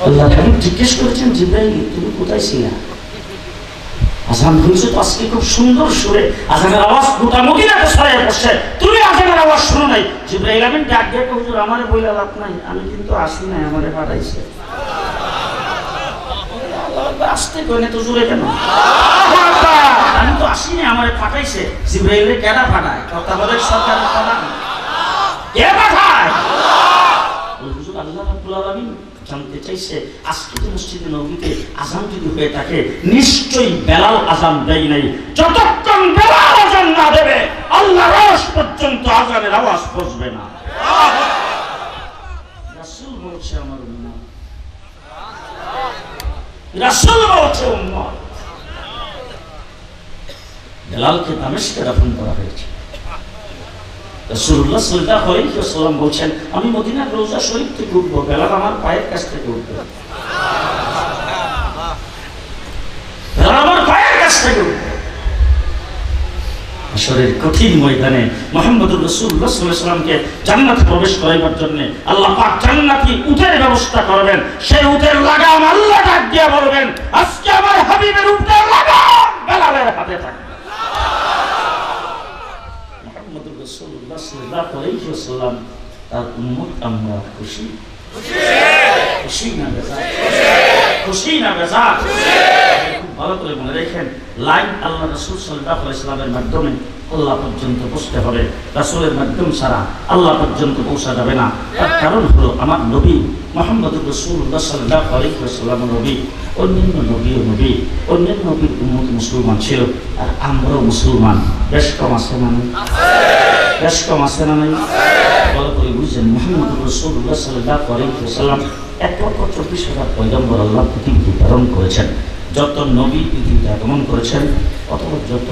আল্লাহর হাবিব জিজ্ঞেস করেছেন, জিবরাইল তুমি কোথায় ছিলা? আযান হয়েছে তো আজকে খুব সুন্দর সুরে, আযানের আওয়াজ গোটা মদিনাতে ছড়িয়ে পড়ছে, তুমি আযানের আওয়াজ শুনো নাই? জিবরাইল আমিন ডাক দিয়ে কই, হুজুর আমারে বইলা লাভ নাই, আমি কিন্তু আসি নাই, আমারে পাঠাইছে। আসতে কইনে তো জোরে কেন? আমি তো আসি নাই, আমারে পাঠাইছে। জিবরাইলে কেডা পাঠায়? তত্ত্বাবধায়ক সরকার পাঠায়? কে পাঠায়? হুজুর আল্লাহ রাব্বুল আলামিন জানতে চাইছে, আজকে যে মসজিদে নববীতে আযান যদি হয়ে থাকে, নিশ্চয়ই বেলাল আযান দেয় নাই। যতক্ষণ বেলাল আযান না দেবে, আল্লাহর আরশ পর্যন্ত আযানের আওয়াজ পৌঁছবে না। রাসূল বলছে আমার উম্মত, রাসূল বলছে উম্মত। বেলালকে দামেস্কে দাফন করা হয়েছে। রাসূলুল্লাহ সাল্লাল্লাহু আলাইহি ওয়াসাল্লাম বলছেন, আমি মদিনার রওজা শরীফ থেকে উঠবো, বেলাল আমার পায়ের কাছ থেকে উঠবে। বেলাল আমার পায়ের কাছ থেকে উঠবে। হাশরের কঠিন ময়দানে মুহাম্মদুর রাসূলুল্লাহ সাল্লাল্লাহু আলাইহি ওয়াসাল্লামকে জান্নাতে প্রবেশ করাইবার জন্য আল্লাহ পাক জান্নাতি উটের ব্যবস্থা করবেন। সেই উটের লাগাম আল্লাহ ডাক দিয়া বলবেন, আজকে আমার হাবিবের উটের লাগাম বেলালের হাতে থাকবে। মুহাম্মদুর রাসূলুল্লাহ সাল্লাল্লাহু আলাইহি ওয়াসাল্লাম তার উম্মত আমরা খুশি খুশি না বেজার? খুশি না বেজার? খুব ভালো করে মনে রাখেন, লাইন আল্লাহ রাসূল সাল্লাল্লাহু আলাইহি ওয়াসাল্লামের মাধ্যমে আল্লাহ পর্যন্ত পৌঁছতে হবে। রাসূলের মাধ্যম ছাড়া আল্লাহ পর্যন্ত পৌঁছা যাবে না। তার কারণ হলো আমার নবী মুহাম্মদুর রাসূলুল্লাহ সাল্লাল্লাহু আলাইহি ওয়াসাল্লাম নবী, অন্যান্য নবীও নবী, অন্যান্য নবীর উম্মত মুসলমান ছিল, আর আমরাও মুসলমান। বেশ কম আছে না? বেশ কম আছে না? ভালো করে বুঝছেন, মুহাম্মদুর রাসূলুল্লাহ সাল্লাল্লাহু আলাইহি ওয়াসাল্লাম 1,24,000 পয়গম্বর আল্লাহ পৃথিবীতে প্রেরণ করেছেন। যত নবী পৃথিবীতে আগমন করেছেন, অথবা যত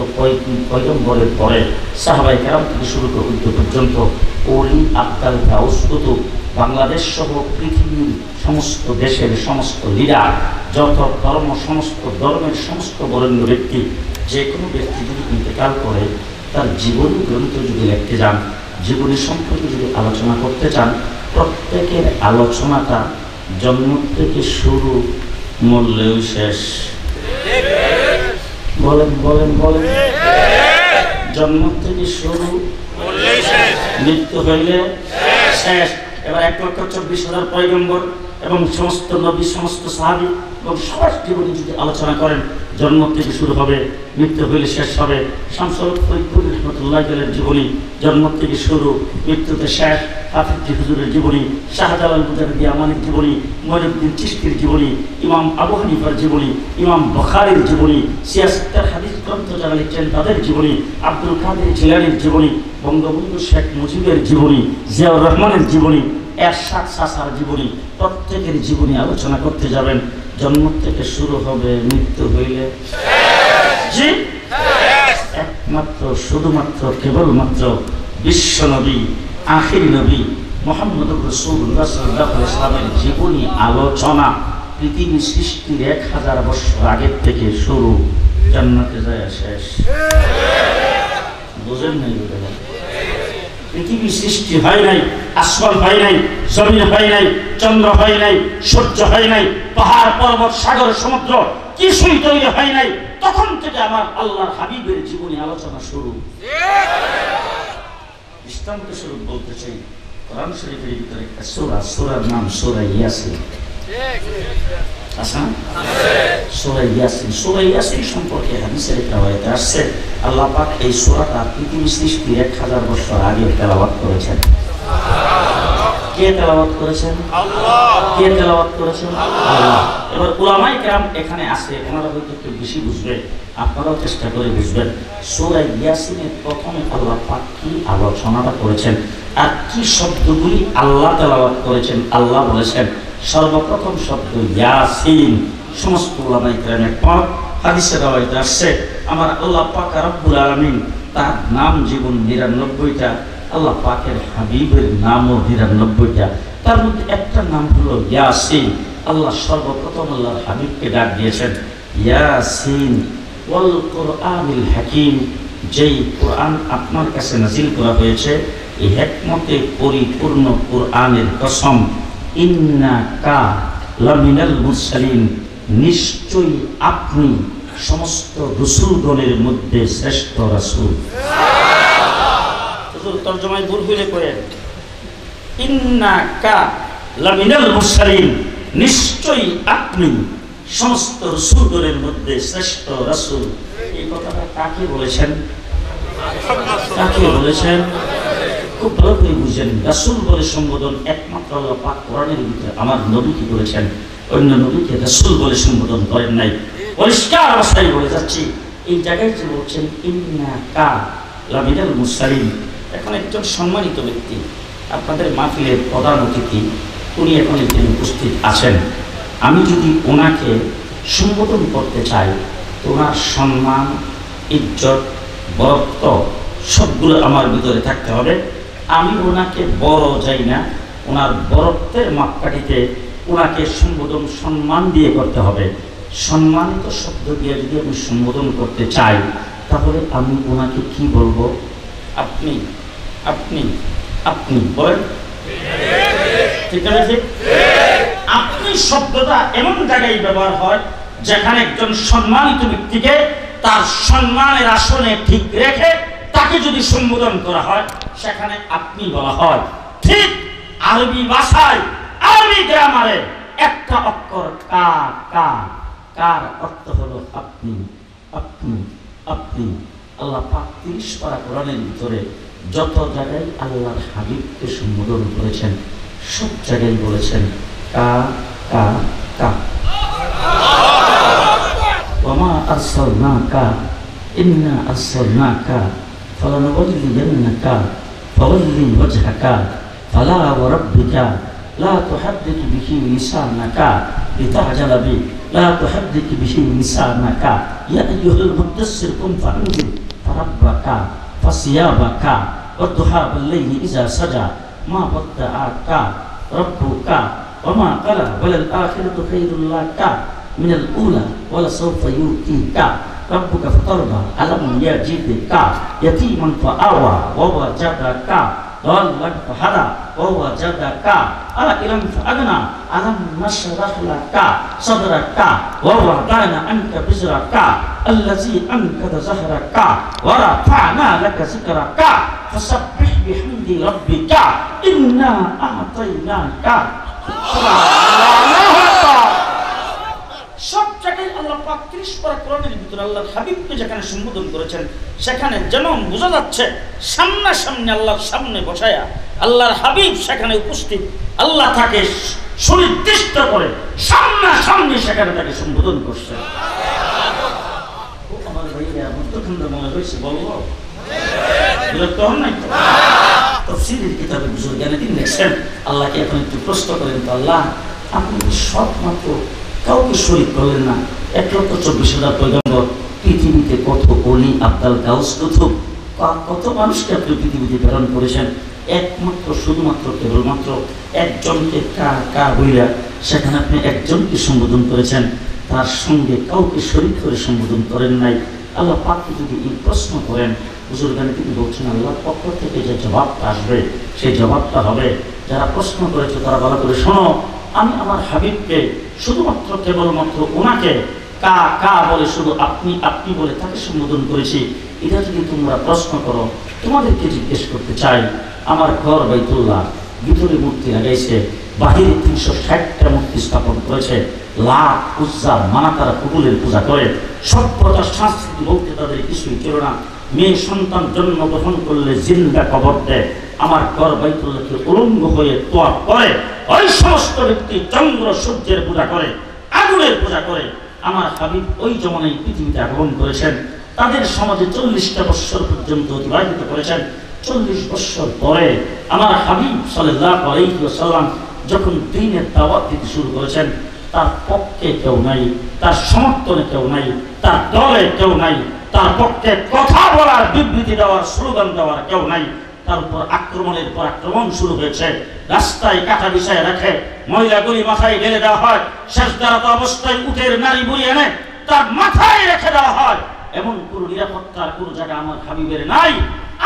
পয়গম্বরের পরে সাহাবায়ে কেরাম থেকে শুরু করে উদ্য পর্যন্ত ওলি, আবদাল, গাউস, কুতুব, বাংলাদেশ সহ পৃথিবীর সমস্ত দেশের সমস্ত লিডার, যত ধর্ম, সমস্ত ধর্মের সমস্ত বরেণ্য ব্যক্তি, যে কোনো ব্যক্তি যদি ইন্তেকাল করে, তার জীবনী গ্রন্থ যদি লিখতে যান, জীবনী সম্পর্কে যদি আলোচনা করতে চান, প্রত্যেকের আলোচনাটা জন্ম থেকে শুরু, মরলেও শেষ। বলেন বলেন বলেন, জন্ম থেকে শুরু, মৃত্যু হইলে শেষ। এবার 1,24,000 পয়গম্বর এবং সমস্ত নবী, সমস্ত সাহাবী এবং সবার জীবনী যদি আলোচনা করেন, জন্ম থেকে শুরু হবে, মৃত্যু হইলে শেষ হবে। শামসুল হক ফরিদপুর রাহমাতুল্লাহি আলাইহির জীবনী, জন্ম থেকে শুরু, মৃত্যুতে শেষ। হাফিজ হুজুরের জীবনী, শাহজালাল মুজাহিদি আমানির জীবনী, মঈনুদ্দিন চিশতির জীবনী, ইমাম আবু হানিফার জীবনী, ইমাম বুখারীর জীবনী, সিয়াসতের হাদিস গ্রন্থ যারা লিখছেন তাদের জীবনী, আব্দুল কাদের জিলানীর জীবনী, বঙ্গবন্ধু শেখ মুজিবের জীবনী, জিয়াউর রহমানের জীবনী, এরশাদ চাচার জীবনী, প্রত্যেকের জীবনী আলোচনা করতে যাবেন, জন্ম থেকে শুরু হবে, মৃত্যু হইলে জি একমাত্র শুধুমাত্র কেবলমাত্র বিশ্ব নবী আখির নবী মুহাম্মদুর রাসূলুল্লাহ সাল্লাল্লাহু আলাইহি ওয়াসাল্লামের জীবনী আলোচনা পৃথিবী সৃষ্টির 1000 বছর আগের থেকে শুরু, জান্নাতে যায় শেষ। বুঝেন নাই? পৃথিবী সৃষ্টি হয় নাই, আসমান হয় নাই, জমিন হয় নাই, চন্দ্র হয় নাই, সূর্য হয় নাই, পাহাড় পর্বত সাগর সমুদ্র কিছুই তৈরি হয় নাই, তখন থেকে আমার আল্লাহর হাবিবের জীবনী আলোচনা শুরু। দৃষ্টান্ত স্বরূপ বলতে চাই, কোরআন শরীফের ভিতরে একটা সূরা, সূরার নাম সূরা ইয়াসিন। সূরা ইয়াসিন, সূরা ইয়াসিন সম্পর্কে হাদিসের riwayat আসছে আল্লাহ পাক এই সূরাটা পৃথিবী সৃষ্টির 1000 বছর আগে তেলাওয়াত করেছেন। কে তেলাওয়াত করেছেন? আল্লাহ। কে তেলাওয়াত করেছেন? আল্লাহ। এবার উলামায়ে কেরাম এখানে আছে, ওনারা হয়তো একটু বেশি বুঝবে, আপনারাও চেষ্টা করে বুঝবেন। সূরা ইয়াসিনের প্রথমে আল্লাহ পাক কি আলোচনাটা করেছেন আর কি শব্দগুলি আল্লাহ তেলাওয়াত করেছেন। আল্লাহ বলেছেন সর্বপ্রথম শব্দ ইয়াসিন। সমস্ত উলামায়ে কেরামের পর হাদিসে riwayat আসছে আমার আল্লাহ পাক রব্বুল আলামিন তার নাম জীবন 99টা, আল্লাহ পাকের হাবিবের নামও 99টা, তার মধ্যে একটা নাম হলো ইয়াসিন। আল্লাহ সর্বপ্রথম আল্লাহর হাবিবকে ডাক দিয়েছেন ইয়াসিন ওয়াল কুরআনিল হাকিম, যেই কোরআন আপনার কাছে নাজিল করা হয়েছে এই হিকমতে পরিপূর্ণ কোরআনের কসম, ইন্নাকা লামিনাল মুরসালিন, নিশ্চয়ই আপনি সমস্ত রাসূলগণের মধ্যে শ্রেষ্ঠ রাসূল। হুজুর তরজমায় ভুল হইলে করেন ইন্নাকা লামিনাল মুরসালিন, নিশ্চয়ই আপনি সমস্ত রাসূলগণের মধ্যে শ্রেষ্ঠ রাসূল। এই কথাটা কাকে বলেছেন? কাকে বলেছেন? খুব ভালো করে বুঝেন। রাসূল বলে সম্বোধন একমাত্র আল্লাহ পাক কোরআনের ভিতরে আমার নবীকে করেছেন, অন্য নবীকে রাসূল বলে সম্বোধন করেন নাই। পরিষ্কার অবস্থায় বলে যাচ্ছি, এই জায়গায় যে বলছেন ইন্নাকা লামিনাল মুরসালিন, এখন একজন সম্মানিত ব্যক্তি আপনাদের মাহফিলের প্রধান অতিথি, উনি এখন এখানে উপস্থিত আছেন। আমি যদি ওনাকে সম্বোধন করতে চাই তো ওনার সম্মান, ইজ্জত, বরত্ব সবগুলো আমার ভিতরে থাকতে হবে। আমি ওনাকে বড় যাই না, ওনার বরত্বের মাপকাঠিতে ওনাকে সম্বোধন সম্মান দিয়ে করতে হবে। সম্মানিত শব্দ দিয়ে যদি আমি সম্বোধন করতে চাই তাহলে আমি ওনাকে কি বলবো? আপনি, আপনি, আপনি বলেন ঠিক আছে? আপনি শব্দটা এমন জায়গায় ব্যবহার হয় যেখানে একজন সম্মানিত ব্যক্তিকে তার সম্মানের আসনে ঠিক রেখে তাকে যদি সম্বোধন করা হয় সেখানে আপনি বলা হয়। ঠিক আরবি ভাষায়, আরবি গ্রামারে একটা অক্ষর কা, কা, কার অর্থ হলো আপনি, আপনি, আপনি। আল্লাহ পাক 30 পারা কোরআনের ভিতরে যত জায়গায় আল্লাহর হাবিবকে সম্বোধন করেছেন সব জায়গায় বলেছেন কা, কা, কা। ওয়ামা আরসালনাকা ইন্না আরসালনাকা ফালানুওয়াল্লিয়ান্নাকা ফাওয়াল্লি ওয়াজহাকা ফালা ওয়া রাব্বিকা লা তুহাদ্দিথু বিহি লিসানাকা লিতা'জালা বি লা তুহাদ্দিথু বিহি লিসানাকা ইয়া আইয়ুহাল মুদাসসির কুম ফা'আনজির ফারাব্বাকা ফাসিয়াবাকা ওয়াদুহা বিল-লাইলি ইযা সাজা মা ওয়াদ্দা'াকা রাব্বুকা ওয়া মা ক্বালা ওয়ালাল আখিরাতু খায়রুল লাকা মিনাল উলা ওয়া লাসাওফা ইউতিকা রাব্বুকা ফাতারদা আলাম ইয়াজিদকা ইয়াতীমান ফাআওয়া ওয়া ওয়াজাদাকা ضالًا فهدى ووجدك عائلًا فأغنى ألم نشرح لك صدرك ووضعنا عنك وزرك الذي أنقض ظهرك ورفعنا لك ذكرك فسبح بحمد ربك إنا أعطيناك সব জায়গায় আল্লাহ পাক 30 পারা কোরআনের ভিতরে আল্লাহর হাবিবকে যেখানে সম্বোধন করেছেন সেখানে যেমন বোঝা যাচ্ছে সামনাসামনি আল্লাহর সামনে বসায়া আল্লাহর হাবিব সেখানে উপস্থিত, আল্লাহ তাকে সুনির্দিষ্ট করে সামনাসামনি সেখানে তাকে সম্বোধন করছেন। আমার ভাইয়া মধ্যখান্ড মনে হয়েছে বলবো বিরক্ত হন নাই তো? তাফসীরের কিতাবে বুঝুর জ্ঞানে তিনি লিখছেন আল্লাহকে এখন একটু প্রশ্ন করেন তো আল্লাহ আপনি সব মাত্র কাউকে শরীক করলেন না, 1,24,000 পয়গম্বর পৃথিবীতে কত ওলি আব্দুল গাউস কুতুব, কত মানুষকে আপনি পৃথিবীতে প্রেরণ করেছেন, একমাত্র শুধুমাত্র কেবলমাত্র একজনকে কা কা বইলা সেখানে আপনি একজনকে সম্বোধন করেছেন, তার সঙ্গে কাউকে শরীক করে সম্বোধন করেন নাই। আল্লাহ পাককে যদি এই প্রশ্ন করেন, হুজুর গানে তিনি বলছেন আল্লাহর পক্ষ থেকে যে জবাবটা আসবে সেই জবাবটা হবে, যারা প্রশ্ন করেছে তারা ভালো করে শোনো, আমি আমার হাবিবকে শুধুমাত্র কেবলমাত্র ওনাকে কা কা বলে শুধু আপনি আপনি বলে তাকে সম্বোধন করেছি। এটা যদি তোমরা প্রশ্ন করো, তোমাদেরকে জিজ্ঞেস করতে চাই, আমার ঘর বাইতুল্লাহ, ভিতরে মূর্তি লাগাইছে, বাহিরে 360টা মূর্তি স্থাপন করেছে, লাত উজ্জা মানাতারা কুকুলের পূজা করে, সভ্যতা সংস্কৃতি বলতে তাদের কিছুই ছিল না। মেয়ে সন্তান জন্মগ্রহণ করলে জিন্দা কবর দেয়, আমার ঘর বাইতুল্লাহকে উলঙ্গ হয়ে তোয়াফ করে। ওই সমস্ত ব্যক্তি চন্দ্র সূর্যের পূজা করে, আগুনের পূজা করে। আমার হাবিব ওই জমানায় পৃথিবীতে আগমন করেছেন, তাদের সমাজে 40টা বৎসর পর্যন্ত অতিবাহিত করেছেন। 40 বৎসর পরে আমার হাবিব সাল্লাল্লাহু আলাইহি ওয়াসাল্লাম যখন দ্বীনের দাওয়াত দিতে শুরু করেছেন, তার পক্ষে কেউ নাই, তার সমর্থনে কেউ নাই, তার দলে কেউ নাই, তার পক্ষে কথা বলার, বিবৃতি দেওয়ার, স্লোগান দেওয়ার কেউ নাই। তার উপর আক্রমণের পর আক্রমণ শুরু হয়েছে। রাস্তায় কাঁটা বিছায় রাখে, মহিলাগুলি মাথায় ঢেলে দেওয়া হয়, শেষদারাত অবস্থায় উটের নারী বুড়ি এনে তার মাথায় রেখে দেওয়া হয়। এমন কোনো নিরাপত্তার কোনো জায়গা আমার হাবিবের নাই,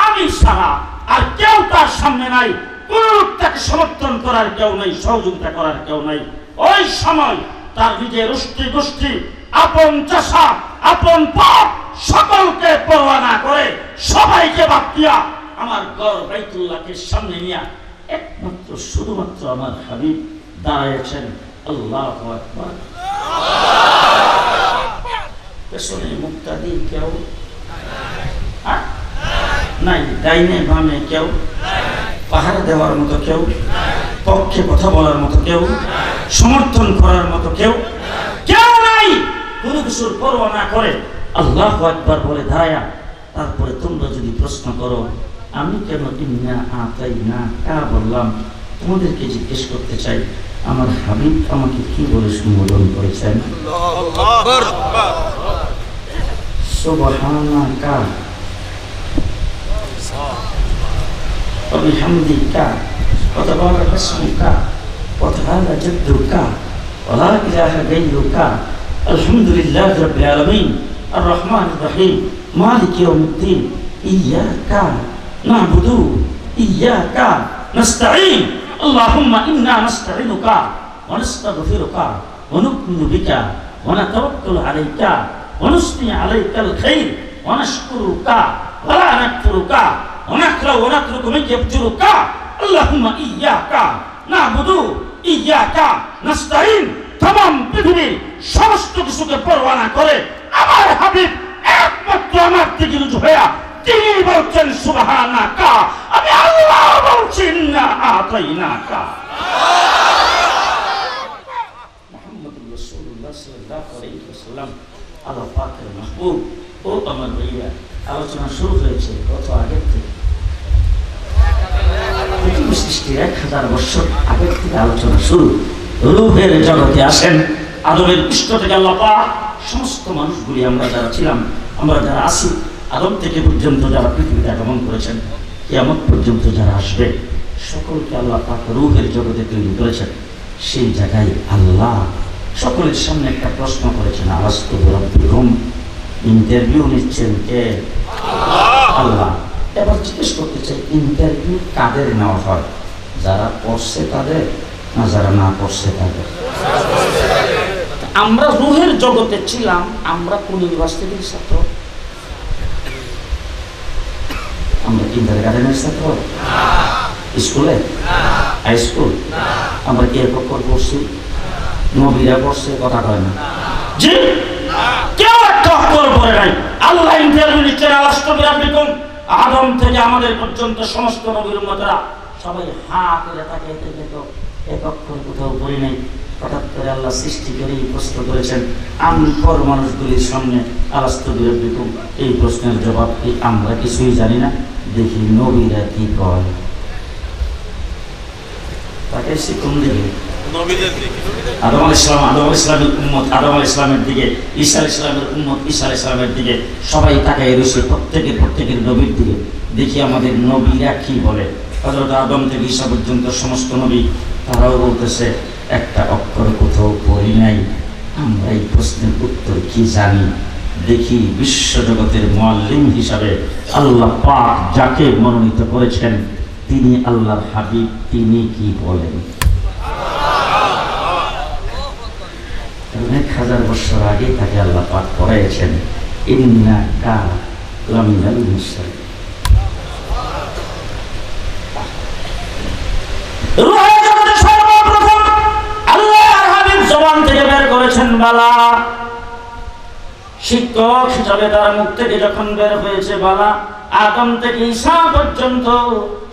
আমি ছাড়া আর কেউ তার সামনে নাই, কোন তাকে সমর্থন করার কেউ নাই, সহযোগিতা করার কেউ নাই। ওই সময় তার নিজের গোষ্ঠী আপন চাষা আপন পাপ সকলকে পরোয়া না করে সবাইকে বাদ দিয়া আমার ঘর বাইতুল্লাহকে সামনে নিয়ে একমাত্র শুধুমাত্র আমার হাবিব দাঁড়িয়েছেন। আল্লাহু আকবার। পেছনে মুক্তাদি কেউ নাই, ডাইনে বামে কেউ, পাহাড় দেওয়ার মতো কেউ, পক্ষে কথা বলার মতো কেউ, সমর্থন করার মতো কেউ কেউ নাই। কোনো কিছুর পরোয়া না করে আল্লাহু আকবার বলে দাঁড়ায়া তারপরে তোমরা যদি প্রশ্ন করো আমি কেন ইন্না আতাইনা কা বললাম, তোমাদেরকে জিজ্ঞেস করতে চাই আমার হাবিব আমাকে কি বলে সম্বোধন করেছেন? সুবহানাকা ওয়া বিহামদিকা ওয়া তাবারাকা ইসমুকা ওয়া তাআলা জাদ্দুকা ওয়া লা ইলাহা গায়রুকা আলহামদুলিল্লাহি রাব্বিল আলামিন আর রহমানির রহিম মালিকি ইয়াউমিদ্দিন ইয়াকা না'বুদু ইয়াকা নাস্তাঈন আল্লাহুম্মা ইন্না নাস্তাঈনুকা ওয়া নাস্তাগফিরুকা ওয়া নু'মিনু বিকা ওয়া নাতাওয়াক্কালু আলাইকা ওয়া নুসনি আলাইকাল খাইর ওয়া নাশকুরুকা ওয়া লা নাকফুরুকা ওয়া নাকরাহু ওয়া নাতরুকু মান ইয়াফজুরুকা আল্লাহুম্মা ইয়াকা না'বুদু ইয়াকা নাস্তাঈন। तमाम পৃথিবীর সমস্ত কিছুকে পরোয়া না করে আমার হাবিব একমাত্র আমার দিকে রুজু হয়ে তিনি বলছেন সুবহানাকা, আমি আল্লাহ বলছি ইন্না আতাইনাকা। মুহাম্মদুর রাসূলুল্লাহ সাল্লাল্লাহু আলাইহি ওয়াসাল্লাম আল্লাহ পাকের মাহবুব। ও আমার ভাইয়া, আলোচনা শুরু হয়েছে কত আগে থেকে, পৃথিবী সৃষ্টির 1000 বছর আগে থেকে আলোচনা শুরু। রূহের জগতে আসেন আদমের পৃষ্ঠ থেকে আল্লাহ পাক সমস্ত মানুষগুলি আমরা যারা ছিলাম, আমরা যারা আছি, আদম থেকে পর্যন্ত যারা পৃথিবীতে আগমন করেছেন, কিয়ামত পর্যন্ত যারা আসবে, সকলকে আল্লাহ পাক রূহের জগতে তৈরি করেছেন। সেই জায়গায় আল্লাহ সকলের সামনে একটা প্রশ্ন করেছেন, আলাস্তু বিরাব্বিকুম, ইন্টারভিউ নিচ্ছেন কে? আল্লাহ। এবার জিজ্ঞেস করতে চাই, ইন্টারভিউ কাদের নেওয়া হয়? যারা পড়ছে তাদের না যারা না পড়ছে তাদের? আমরা রূহের জগতে ছিলাম, আমরা কোন ইউনিভার্সিটির ছাত্র? আমরা কিন্ডারগার্টেনের ছাত্র? স্কুলে, হাই স্কুল? আমরা কি একক পড়ছি? নবীরা পড়ছে? কথা কয় না জি, কেউ একটা অক্ষর পড়ে নাই। আল্লাহ ইন্টারভিউ নিচ্ছেন, আলাস্তু বিরাব্বিকুম, আদম থেকে আমাদের পর্যন্ত সমস্ত নবীর উম্মতরা সবাই হা করে তাকিয়ে থেকে তো এক অক্ষর কোথাও পড়ি নাই। হঠাৎ করে আল্লাহ সৃষ্টি করেই প্রশ্ন করেছেন আনপর মানুষগুলির সামনে, আলাস্তু বিরাব্বিকুম, এই প্রশ্নের জবাব কি আমরা কিছুই জানি না? দেখি নবীরা কি কয়। তাকে কোন দিকে আদম আলাইহিস সালামের উম্মত আদম আলাইহিস সালামের দিকে, ঈসা আলাইহিস সালামের উম্মত ঈসা আলাইহিস সালামের দিকে, সবাই তাকায় রয়েছে প্রত্যেকের নবীর দিকে। দেখি আমাদের নবীরা কি বলে। হযরত আদম থেকে ঈসা পর্যন্ত সমস্ত নবী তারাও বলতেছে একটা অক্ষর কোথাও পড়ি নাই, আমরা এই প্রশ্নের উত্তর কি জানি। দেখি বিশ্বজগতের মুআল্লিম হিসাবে আল্লাহ পাক যাকে মনোনীত করেছেন তিনি আল্লাহর হাবিব, তিনি কি বলেন। অনেক হাজার বছর আগে তাকে আল্লাহ পাক পড়াইছেন, ইন্নাকা লামিনাল মুরসালিন। রুহের জগতে সর্বপ্রথম আল্লাহর হাবিব জবান থেকে বের করেছেন বালা। শিক্ষক হিসাবে তার মুখ থেকে যখন বের হয়েছে বালা, আদম থেকে ঈসা পর্যন্ত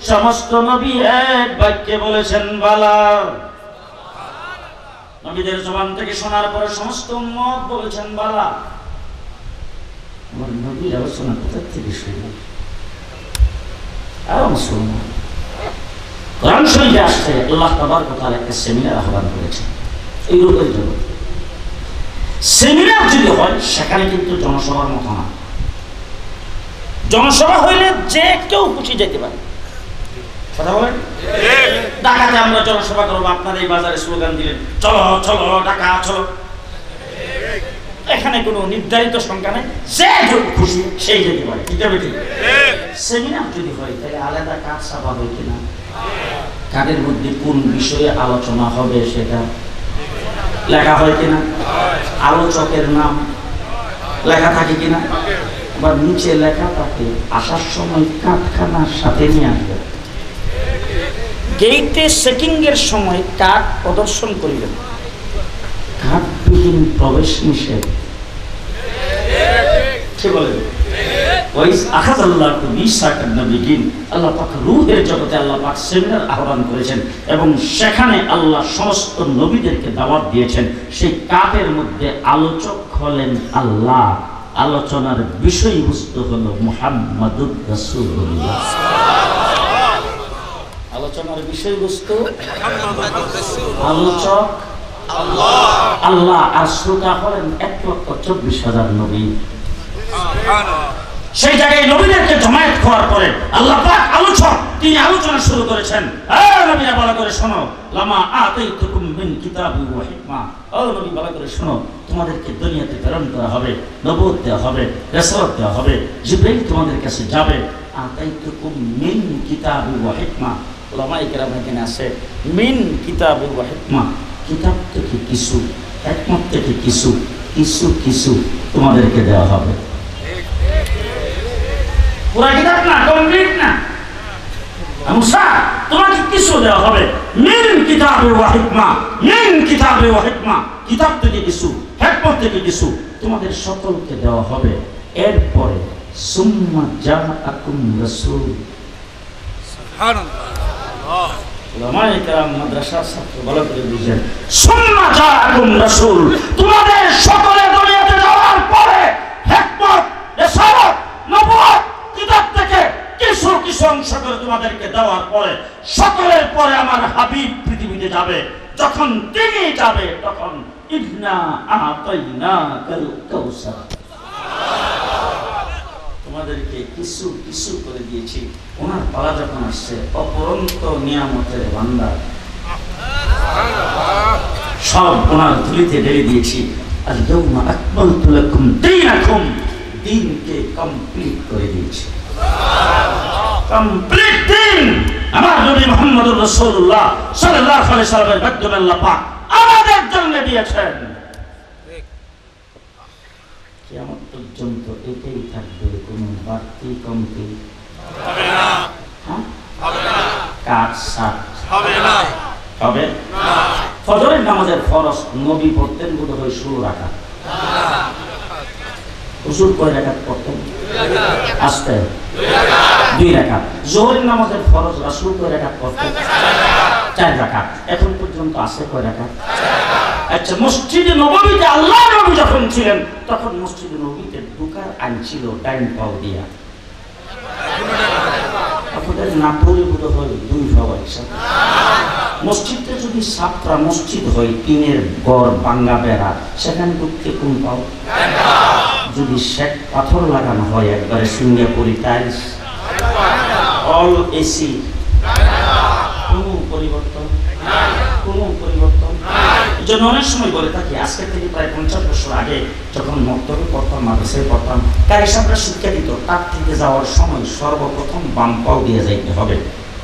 সমস্ত নবী এক বাক্যে বলেছেন বালা। নবীদের জবান থেকে শোনার পরে সমস্ত উম্মত বলেছেন বালা। আমার নবীর আলোচনা কোথা থেকে শুরু? আর মুসলমান কোরআন শরীফে আসছে আল্লাহ তাবারক ওয়া তাআলা একটা সেমিনার আহ্বান করেছেন এই রূপের জগৎ। সেমিনার যদি হয় সেখানে কিন্তু জনসভার মতো না। জনসভা হইলে যে কেউ খুশি যেতে পারে। কথা বলেন, ঢাকাতে আমরা জনসভা করবো, আপনার এই বাজারে স্লোগান দিলেন চলো চলো ঢাকা চলো, এখানে কোনো নির্ধারিত সংখ্যা নেই, যে খুশি সেই যেতে পারে। ঠিক আছে? সেমিনার যদি হয় তাহলে আলাদা কাজ সভা হয় কিনা, কাদের মধ্যে কোন বিষয়ে আলোচনা হবে সেটা লেখা হয় কিনা, আলোচকের নাম লেখা থাকে কিনা, বা নিচে লেখা থাকে আসার সময় কার্ডখানার সাথে নিয়ে আসবে। গেইটে চেকিং এর সময় কার্ড প্রদর্শন করিবেন, কার্ডবিহীন প্রবেশ নিষেধ। ঠিক বলেন? আল্লাহ পাক রূহের জগতে আল্লাহ পাক সেমিনার আহ্বান করেছেন এবং সেখানে আল্লাহ সমস্ত নবীদেরকে দাওয়াত দিয়েছেন। সেই কাপের মধ্যে আলোচক হলেন আল্লাহ, আলোচনার বিষয়বস্তু হলো মুহাম্মাদুর রাসূলুল্লাহ। আলোচনার বিষয়বস্তু আলোচক আল্লাহ, আর শ্রোতা হলেন 1,24,000 নবী। সেই জায়গায় নবীদেরকে জমায়েত করার পরে আল্লাহ পাক আলোচক, তিনি আলোচনা শুরু করেছেন। নবীরা ভালো করে শোনো, লামা আতাইতুকুম মিন কিতাবি ওয়া হিকমা। ও নবী ভালো করে শোনো, তোমাদেরকে দুনিয়াতে প্রেরণ করা হবে, নবুয়ত দেওয়া হবে, রাসূলত দেওয়া হবে, জিবরাইল তোমাদের কাছে যাবে। আতাইতুকুম মিন কিতাবি ওয়া হিকমা, উলামায়ে কেরাম এখানে আছে মিন কিতাবি ওয়া হিকমা, কিতাব থেকে কিছু, হিকমত থেকে কিছু, কিছু কিছু তোমাদেরকে দেওয়া হবে। পুরা কিতাব না, কমপ্লিট না। মুসা তোমাকে কিছু দেওয়া হবে, মিন কিতাবে ওয়া হিকমা, মিন কিতাবে ওয়া হিকমা, কিতাব থেকে কিছু, হিকমত থেকে কিছু তোমাদের সকলকে দেওয়া হবে। এরপরে সুম্মা জাআকুম রাসূল। সুবহানাল্লাহ। উলামায়ে কেরাম মাদ্রাসার ছাত্র ভালো করে বুঝেন, সুম্মা জাআকুম রাসূল, তোমাদের সকলে দুনিয়াতে যাওয়ার পরে হিকমত, রিসালাত, নবুয়ত, কিতাব থেকে কিছু কিছু অংশ করে তোমাদেরকে দেওয়ার পরে সকলের পরে আমার হাবিব পৃথিবীতে যাবে। যখন তিনি যাবে তখন ইন্না আতাইনাকাল কাউসার, তোমাদেরকে কিছু কিছু করে দিয়েছি। ওনার পালা যখন আসছে, অপরন্ত নিয়ামতের ভান্ডার সব ওনার ধুলিতে ঢেলে দিয়েছি। আল ইয়াউমা আকমালতু লাকুম দীনাকুম, দিনকে কমপ্লিট করে দিয়েছি। কমপ্লিট দিন আমার নবী মুহাম্মদুর রাসূলুল্লাহ সাল্লাল্লাহু আলাইহি ওয়াসাল্লামের মাধ্যমে আল্লাহ পাক আমাদের জন্য দিয়েছেন। কিয়ামত পর্যন্ত এটাই থাকবে, কোনো বাড়তি কমতি হবে না। হবে না, কাজ সাত হবে না, হবে না। ফজরের নামাজের ফরজ নবী পড়তেন বোধহয় 16 রাকাত। হুজুর কয় রাকাত পড়তেন? আস্তে 2 রাকাত। যোহরের নামাজের ফরজ রাসূল কয় রাকাত পড়তেন? 4 রাকাত। এখন পর্যন্ত আছে কয় রাকাত? আচ্ছা, মসজিদে নববীতে আল্লাহ নবী যখন ছিলেন তখন মসজিদে নববীতে ঢোকার আইন ছিল ডাইন পাও দিয়া। আপনাদের নাটোরে বোধ হয় 2 পাও একসাথে। মসজিদে যদি যদি ছাপরা মসজিদ হয়, টিনের ঘর, ভাঙ্গা বেড়া, সেখানে ঢুকতে কোন পাও? যদি শ্বেত পাথর লাগানো হয়, একবারে সিঙ্গাপুরি টাইলস, অল এসি, কোনো পরিবর্তন, কোনো পরিবর্তন। এই জন্য অনেক সময় বলে থাকি, আজকে থেকে প্রায় 50 বছর আগে যখন মক্তবে পড়তাম, মাদ্রাসায় পড়তাম, কারি সাহেবরা শিক্ষা দিত, তার থেকে যাওয়ার সময় সর্বপ্রথম বাম পাও দিয়ে যাইতে হবে।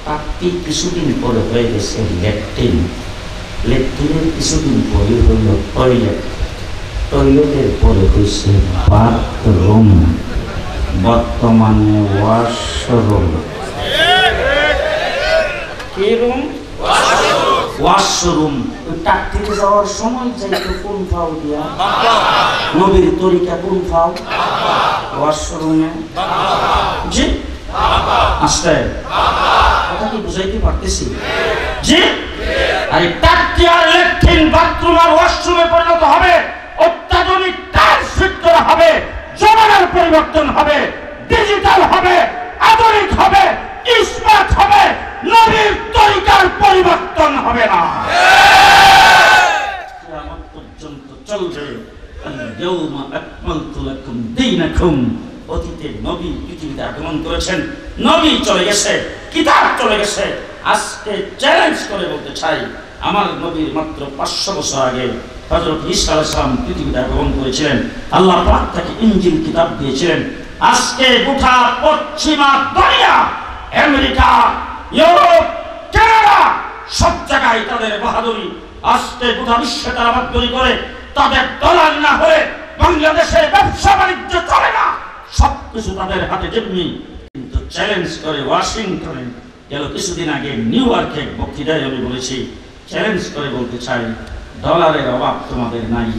তার কিছুদিন পরে হয়ে গেছে ল্যাট্রিন, ল্যাট্রিনের কিছুদিন পরে হইল টয়লেট, টয়লেটের পরে হয়েছে বাথরুম, বর্তমানে ওয়াশরুম। কি রুম? ওয়াশরুম। ওই টাক থেকে যাওয়ার সময় যাইতো কোন পাও দিয়া? নবীর তরিকা কোন পাও? ওয়াশরুমে। জি আসতে কথা কি বুঝাইতে পারতেছি? জি। আর টাক কি আর ল্যাট্রিন, বাথরুম আর ওয়াশরুমে পরিণত হবে, অত্যাধুনিক টাইলস ফিট করা হবে, জমানার পরিবর্তন হবে, ডিজিটাল হবে, আধুনিক হবে, স্মার্ট হবে, নবীর তরিকার পরিবর্তন হবে না। কিয়ামত পর্যন্ত চলবে। আল-ইয়াউমা আকমালতু লাকুম দীনাকুম। অতীতে নবী পৃথিবীতে আগমন করেছেন, নবী চলে গেছে, কিতাব চলে গেছে। আজকে চ্যালেঞ্জ করে বলতে চাই, আমার নবীর মাত্র 500 বছর আগে হযরত ঈসা আলাইহিস সালাম পৃথিবীতে আগমন করেছিলেন। আল্লাহ পাক তাকে ইনজিল কিতাব দিয়েছিলেন। আজকে গোটা পশ্চিমা দুনিয়া, আমেরিকা, ইউরোপ, কানাডা, সব জায়গায় তাদের বাহাদুরি। আজকে গোটা বিশ্বে তারা বাহাদুরি করে। তাদের ডলার না হলে বাংলাদেশের ব্যবসা বাণিজ্য চলে না, সবকিছু তাদের হাতে যেমনি। কিন্তু চ্যালেঞ্জ করে ওয়াশিংটনে গেল কিছুদিন আগে, নিউ ইয়র্কে বক্তৃতায় আমি বলেছি, চ্যালেঞ্জ করে বলতে চাই, ডলারের অভাব তোমাদের নাই,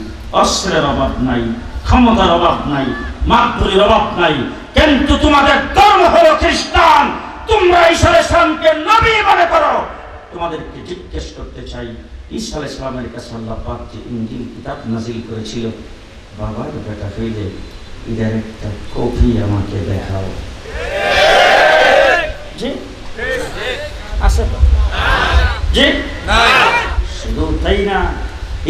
অস্ত্রের অভাব নাই, ক্ষমতার অভাব নাই, মাতৃর অভাব নাই, কিন্তু তোমাদের ধর্ম হলো খ্রিস্টান। তোমরা ঈসা আলাইহিস সালামকে নবী মনে করো। তোমাদেরকে জিজ্ঞেস করতে চাই, ঈসা আলাইহিস সালামের কাছে আল্লাহ পাক যে ইনজিল কিতাব নাজিল করেছিল, বাবার বেটা হইলে এর একটা কপি আমাকে দেখাও। জি আছে তো? জি শুধু তাই না,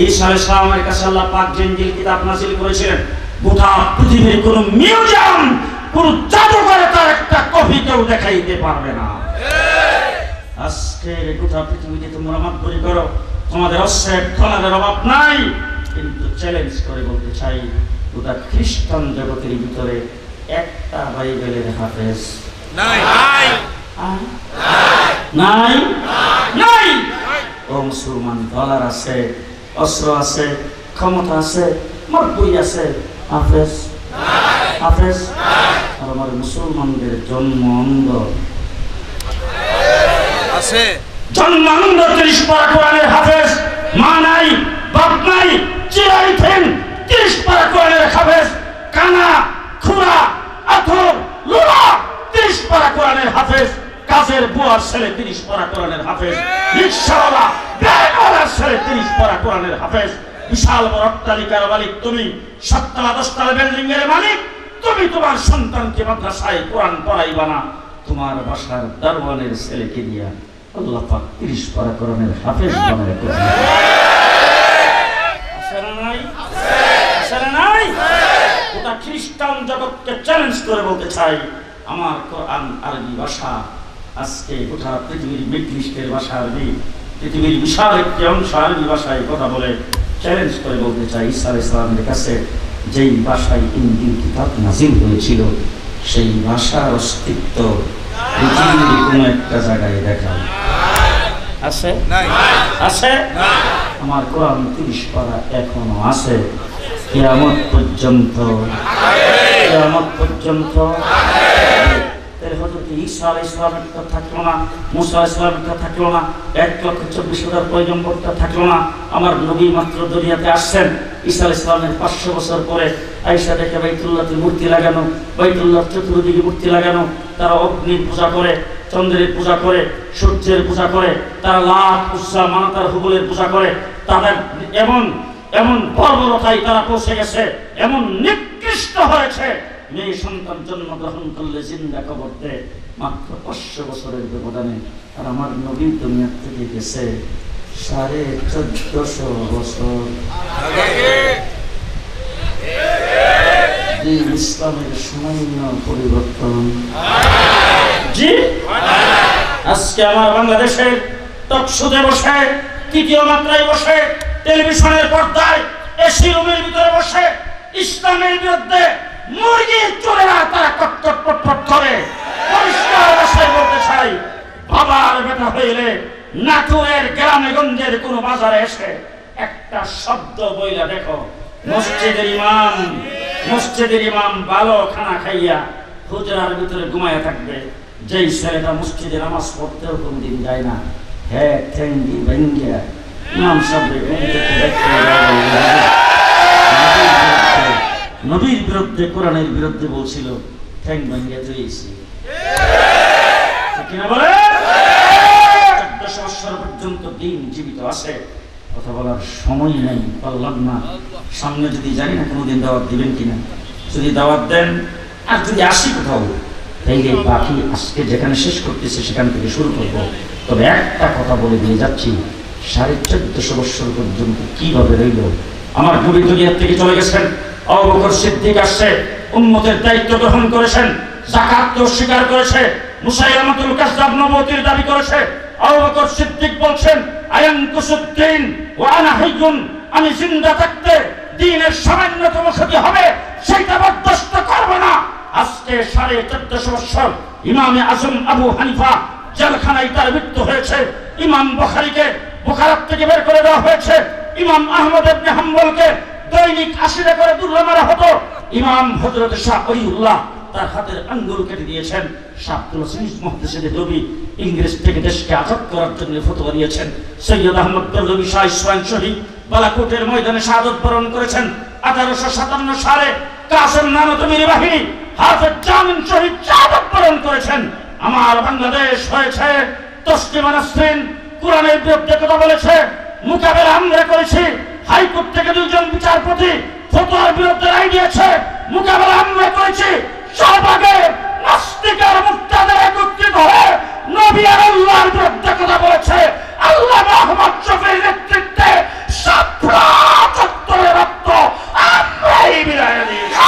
ঈসা আলাইহিস সালামের কাছে আল্লাহ পাক যে ইনজিল কিতাব নাজিল করেছিলেন, গোটা পৃথিবীর কোন মিউজিয়াম, কোন জাদুঘরে তার একটা কপি কেউ দেখাইতে পারবে না। আজকে গোটা পৃথিবীতে তোমরা মাতবরি করো, তোমাদের অস্ত্রের ডলারের অভাব নাই, কিন্তু চ্যালেঞ্জ করে বলতে চাই, গোটা খ্রিস্টান জগতের ভিতরে একটা বাইবেলের হাফেজ নাই, নাই, নাই। ও মুসলমান, ডলার আছে, অস্ত্র আছে, ক্ষমতা আছে, মাতবরি আছে, হাফেজ হাফেজ। আর আমার মুসলমানদের জন্ম অন্ধ আছে, জন্ম অন্ধ। 30 পারা কোরআনের হাফেজ, মা নাই, বাপ নাই, চিরাইতেন 30 পারা কোরআনের হাফেজ, কানা, খুরা, আথর, লুলা 30 পারা কোরআনের হাফেজ, কাজের বুয়ার ছেলে 30 পারা কোরআনের হাফেজ, রিকশাওয়ালা, ব্যাগওয়ালার ছেলে 30 পারা কোরআনের হাফেজ। বিশাল বড় অট্টালিকার মালিক তুমি, 7 তলা 10 তলা বিল্ডিং এর মালিক তুমি, তোমার সন্তানকে মাদ্রাসায় কোরআন পড়াইবা না, তোমার বাসার দারওয়ানের ছেলেকে দিয়া আল্লাহ পাক 30 পারা কোরআনের হাফেজ বানায় কোরআন। আসলে নাই, আসলে নাই। গোটা খ্রিস্টান জগৎকে চ্যালেঞ্জ করে বলতে চাই, আমার কোরআন আরবি ভাষা। আজকে গোটা পৃথিবীর মিডল ইস্টের ভাষা আরবি, পৃথিবীর বিশাল একটি অংশ আরবি ভাষায় কথা বলে। চ্যালেঞ্জ করে বলতে চাই, ঈসা আলাইহিস সালামের কাছে যেই ভাষায় ইনজিল কিতাব নাজিল হয়েছিল, সেই ভাষার অস্তিত্ব পৃথিবীর কোনো একটা জায়গায় দেখা আছে? আছে? আমার কোরআন 30 পারা এখনো আছে, কিয়ামত পর্যন্ত, কিয়ামত পর্যন্ত। হযরত ঈসা আলাইহিস সালামের থাকলো না, মুসা আলাইহিস সালামের থাকলো না, 1,24,000 পয়গম্বরটা থাকলো না। আমার নবী মাত্র দুনিয়াতে আসছেন ঈসা আলাইহিস সালামের 500 বছর পরে। আয়েশা দেখে বাইতুল্লাহতে মূর্তি লাগানো, বাইতুল্লাহর চতুর্দিকে মূর্তি লাগানো। তারা অগ্নির পূজা করে, চন্দ্রের পূজা করে, সূর্যের পূজা করে, তারা লাত, উজ্জা, মানাতার, হুবলের পূজা করে। তাদের এমন এমন বর্বরতায় তারা পৌঁছে গেছে, এমন নিকৃষ্ট হয়েছে, মেয়ে সন্তান জন্মগ্রহণ করলে জিন্দা কবরতে মাত্র 500 বছরের ব্যবধানে। আর আমার নবী দুনিয়া থেকে গেছে 1450 বছর দিন ইসলামের সামান্য পরিবর্তন। জি, আজকে আমার বাংলাদেশের টকশোতে বসে, তৃতীয় মাত্রায় বসে, টেলিভিশনের পর্দায়, এসি রুমের ভিতরে বসে ইসলামের বিরুদ্ধে মুরগির চোরেরা তারা কটকট করে পরিষ্কার ভাষায় বলতে চাই, বাবার বেটা হইলে নাটোরের গ্রামে গঞ্জের কোন বাজারে এসে একটা শব্দ বইলা দেখো, মসজিদের ইমাম ভালো খানা খাইয়া হুজরার ভিতরে ঘুমাইয়া থাকবে, যেই ছেলেটা মসজিদে নামাজ পড়তেও কোনদিন যায় না, হ্যাঁ ঠেঙ্গি ভেঙ্গিয়া ইমাম সাহেব নবীর বিরুদ্ধে, কোরআনের বিরুদ্ধে বলছিল, ঠ্যাং ভেঙ্গিয়া জয়েছি কিনা বলে। 1400 বছর পর্যন্ত দিন জীবিত আছে, কথা বলার সময় নেই, পারলাম না। সামনে যদি জানি না কোনোদিন দাওয়াত দিবেন কিনা, যদি দাওয়াত দেন আর যদি আসি কোথাও, তাইলে বাকি আজকে যেখানে শেষ করতেছে সেখান থেকে শুরু করব। তবে একটা কথা বলে দিয়ে যাচ্ছি, 1450 বছর পর্যন্ত কিভাবে রইল। আমার নবী দুনিয়া থেকে চলে গেছেন, আবু বকর সিদ্দিক আসছে, উম্মতের দায়িত্ব গ্রহণ করেছেন, যাকাত স্বীকার করেছে, মুসাইলামাতুল কাযযাব নবুয়তির দাবি করেছে। আবু বকর সিদ্দিক বলছেন, আয়ানকুসুদ্দিন ওয়া আনা হাইয়ুন, আমি জিন্দা থাকতে দ্বীনের সামান্যতম ক্ষতি হবে সেটা বরদাস্ত করব না। আজকে 1450 বছর ইমামে আজম আবু হানিফা জেলখানায় তার মৃত্যু হয়েছে, ইমাম বুখারীকে বুখারা থেকে বের করে দেওয়া হয়েছে, ইমাম আহমদ ইবনে হাম্বলকে দৈনিক 80 টাকা করে দুর্লা মারা হতো, ইমাম হযরত শাহ ওলিউল্লাহ তার হাতের আঙ্গুল কেটে দিয়েছেন, শাহ আব্দুল আজিজ মুহদ্দিসে নবী ইংরেজ থেকে দেশকে আজাদ করার জন্য ফতোয়া দিয়েছেন, সৈয়দ আহমদ দহলভী শাহ ইসমাইল শহীদ বালাকোটের ময়দানে শাহাদত বরণ করেছেন, 1857 সালে কাসেম নানতমির বাহিনী হাফেজ জামিন শহীদ শাহাদত বরণ করেছেন। আমার বাংলাদেশ হয়েছে তসলিমা নাসরিন কোরআনের বিরুদ্ধে কথা বলেছে, মোকাবেলা আমরা করেছি, হাইকোর্ট থেকে 2 জন বিচারপতি ফতোয়ার বিরুদ্ধে রায় দিয়েছে, মোকাবেলা আমরা করেছি। সর্বাগে নাস্তিক আর মুক্তাদের একত্রিত হয়ে নবী আর আল্লাহর বিরুদ্ধে কথা বলেছে। আল্লাহ মুহাম্মদ শফির নেতৃত্বে সাতরা চত্বরে রক্ত আমরাই বিরায় দিয়েছি।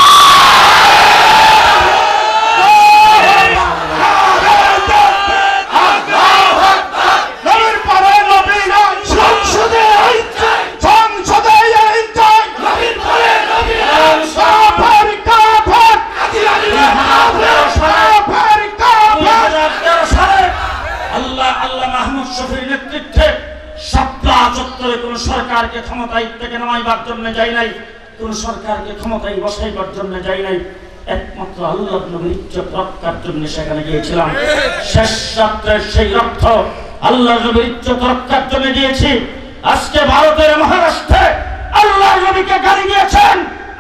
সরকারকে ক্ষমতায় থেকে নামাইবার জন্য যাই নাই, কোন সরকারকে ক্ষমতায় বসাইবার জন্য যাই নাই, একমাত্র আল্লাহর নবীর ইজ্জত রক্ষার জন্য সেখানে গিয়েছিলাম। শেষ রাত্রে সেই রক্ত আল্লাহর নবীর ইজ্জত রক্ষার জন্য দিয়েছি। আজকে ভারতের মহারাষ্ট্রে আল্লাহর নবীকে গালি দিয়েছেন,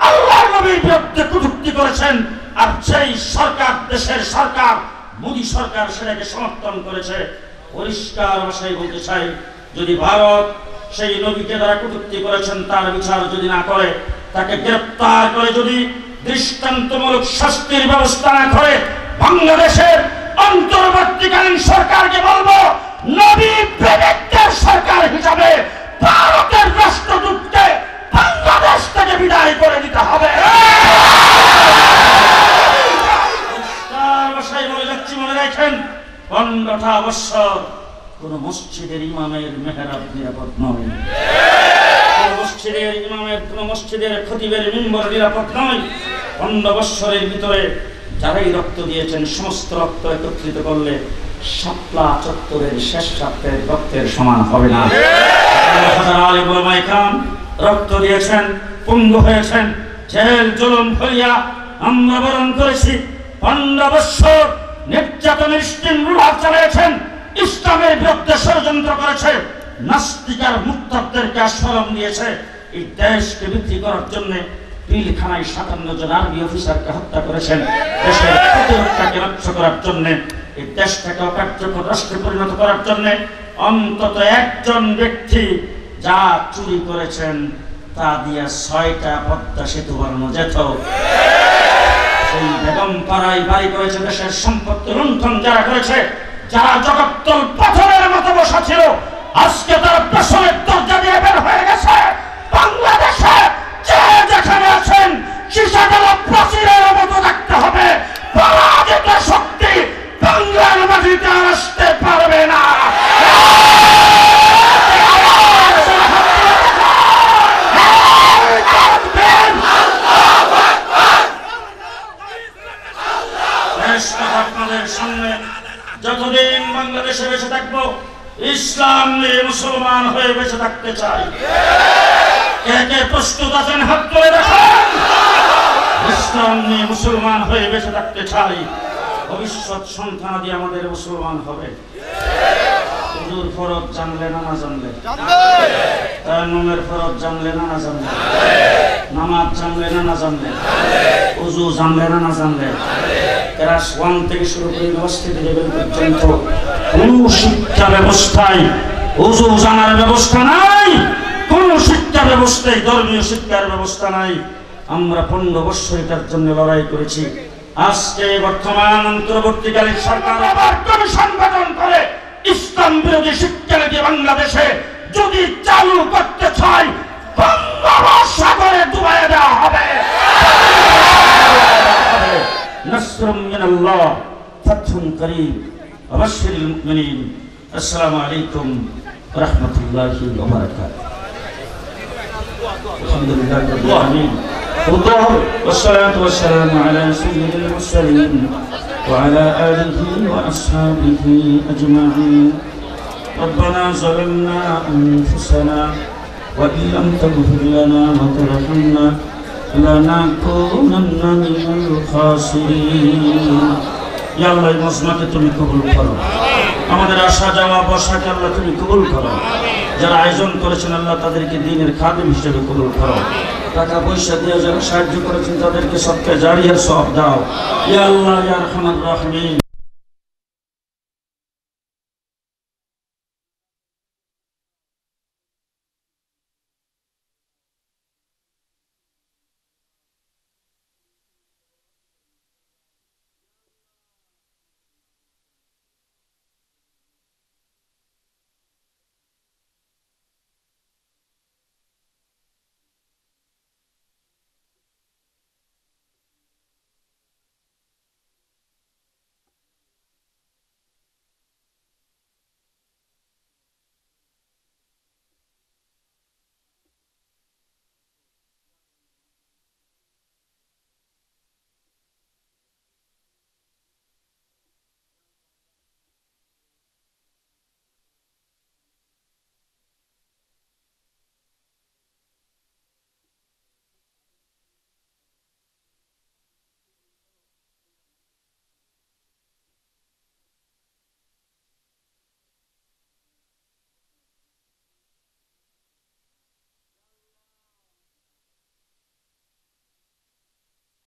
আল্লাহর নবীর বিরুদ্ধে কটূক্তি করেছেন, আর সেই সরকার, দেশের সরকার মোদী সরকার সেটাকে সমর্থন করেছে। পরিষ্কার ভাষায় বলতে চাই, যদি ভারত সেই নবীকে যারা কটূক্তি করেছেন তার বিচার যদি না করে, তাকে গ্রেফতার করে যদি দৃষ্টান্তমূলক শাস্তির ব্যবস্থা না করে, বাংলাদেশের অন্তর্বর্তীকালীন সরকারকে বলবো, নবী প্রেমিকদের সরকার হিসাবে ভারতের রাষ্ট্রদূতকে বাংলাদেশ থেকে বিদায় করে দিতে হবে। মনে যাচ্ছি, মনে রাখেন, 15টা বছর কোন মসজিদের ইমামের মেহরাব নিরাপদ নয়, কোন মসজিদের ইমামের, কোন মসজিদের খতিবের মিম্বর নিরাপদ নয়। 15 বছরের ভিতরে যারাই রক্ত দিয়েছেন সমস্ত রক্ত একত্রিত করলে শাপলা চত্বরের শেষ রাত্রের রক্তের সমান হবে না। হাজার আলেম ওলামা ইকরাম রক্ত দিয়েছেন, পঙ্গু হয়েছেন, জেল জুলুম হইয়া আমরা বরণ করেছি। 15 বছর নির্যাতনের স্টিমরুলার চালিয়েছেন, ইসলামের বিরুদ্ধে ষড়যন্ত্র করেছে, নাস্তিকার মুক্তারদেরকে আস্ফালন দিয়েছে। এই দেশকে বিক্রি করার জন্য পিলখানায় 57 জন আর্মি অফিসারকে হত্যা করেছেন। দেশের প্রতিরক্ষাকে রক্ষা করার জন্য, এই দেশটাকে অকার্যকর রাষ্ট্রে পরিণত করার জন্য অন্তত একজন ব্যক্তি যা চুরি করেছেন তা দিয়ে 6টা পদ্মা সেতু বানানো যেত। সেই বেগম পাড়ায় বাড়ি করেছে, দেশের সম্পত্তি লুণ্ঠন যারা করেছে, যারা জগত্তল পাথরের মতো বসা ছিল, আজকে তার পেছন ইসলাম নিয়ে মুসলমান হয়ে বেঁচে থাকতে চাই। কে কে প্রস্তুত আছেন হাত তুলে দেখান। ইসলাম নিয়ে মুসলমান হয়ে বেঁচে থাকতে চাই। ভবিষ্যৎ সন্তানাদি আমাদের মুসলমান হবে। হুজুর ফরজ জানলে না না জানলে, তায়াম্মুমের ফরজ জানলে না না জানলে, নামাজ জানলে না না জানলে, ওযু জানলে না না জানলে, ক্লাস 1 থেকে শুরু করে ইউনিভার্সিটি লেভেল পর্যন্ত কোন শিক্ষা ব্যবস্থায় ওযু জানার ব্যবস্থা নাই, কোন শিক্ষা ব্যবস্থায় ধর্মীয় শিক্ষার ব্যবস্থা নাই। আমরা 15 বছর এটার জন্য লড়াই করেছি। আজকে বর্তমান অন্তর্বর্তীকালীন সরকার আবার কমিশন গঠন করে ইসলাম বিরোধী শিক্ষানীতি বাংলাদেশে যদি চালু করতে চায়, বঙ্গোপসাগরে ডুবাইয়ে দেওয়া হবে। নাসরুম মিনাল্লাহ, ফাতহুন করিম, ওয়াবাশশিরিল মুমিনিন। আসসালামু আলাইকুম ওয়া রাহমাতুল্লাহি ওয়া বারাকাতুহু। আলহামদুলিল্লাহি রাব্বিল আলামিন। والصلاة والسلام على سيد المرسلين وعلى آله وأصحابه أجمعين. ربنا ظلمنا أنفسنا وإن لم تغفر لنا وترحمنا لنكونن من الخاسرين. يا الله মজমাকে তুমি কবুল করো, আমাদের আসা যাওয়া বসাকে আল্লাহ তুমি কবুল করো। যারা আয়োজন করেছেন আল্লাহ তাদেরকে দ্বীনের খাদেম হিসেবে কবুল করো। টাকা পয়সা দিয়ে যারা সাহায্য করেছেন তাদেরকে সদকা জারিয়ার সওয়াব দাও। ইয়া আল্লাহ ইয়া আরহামার রাহিমিন।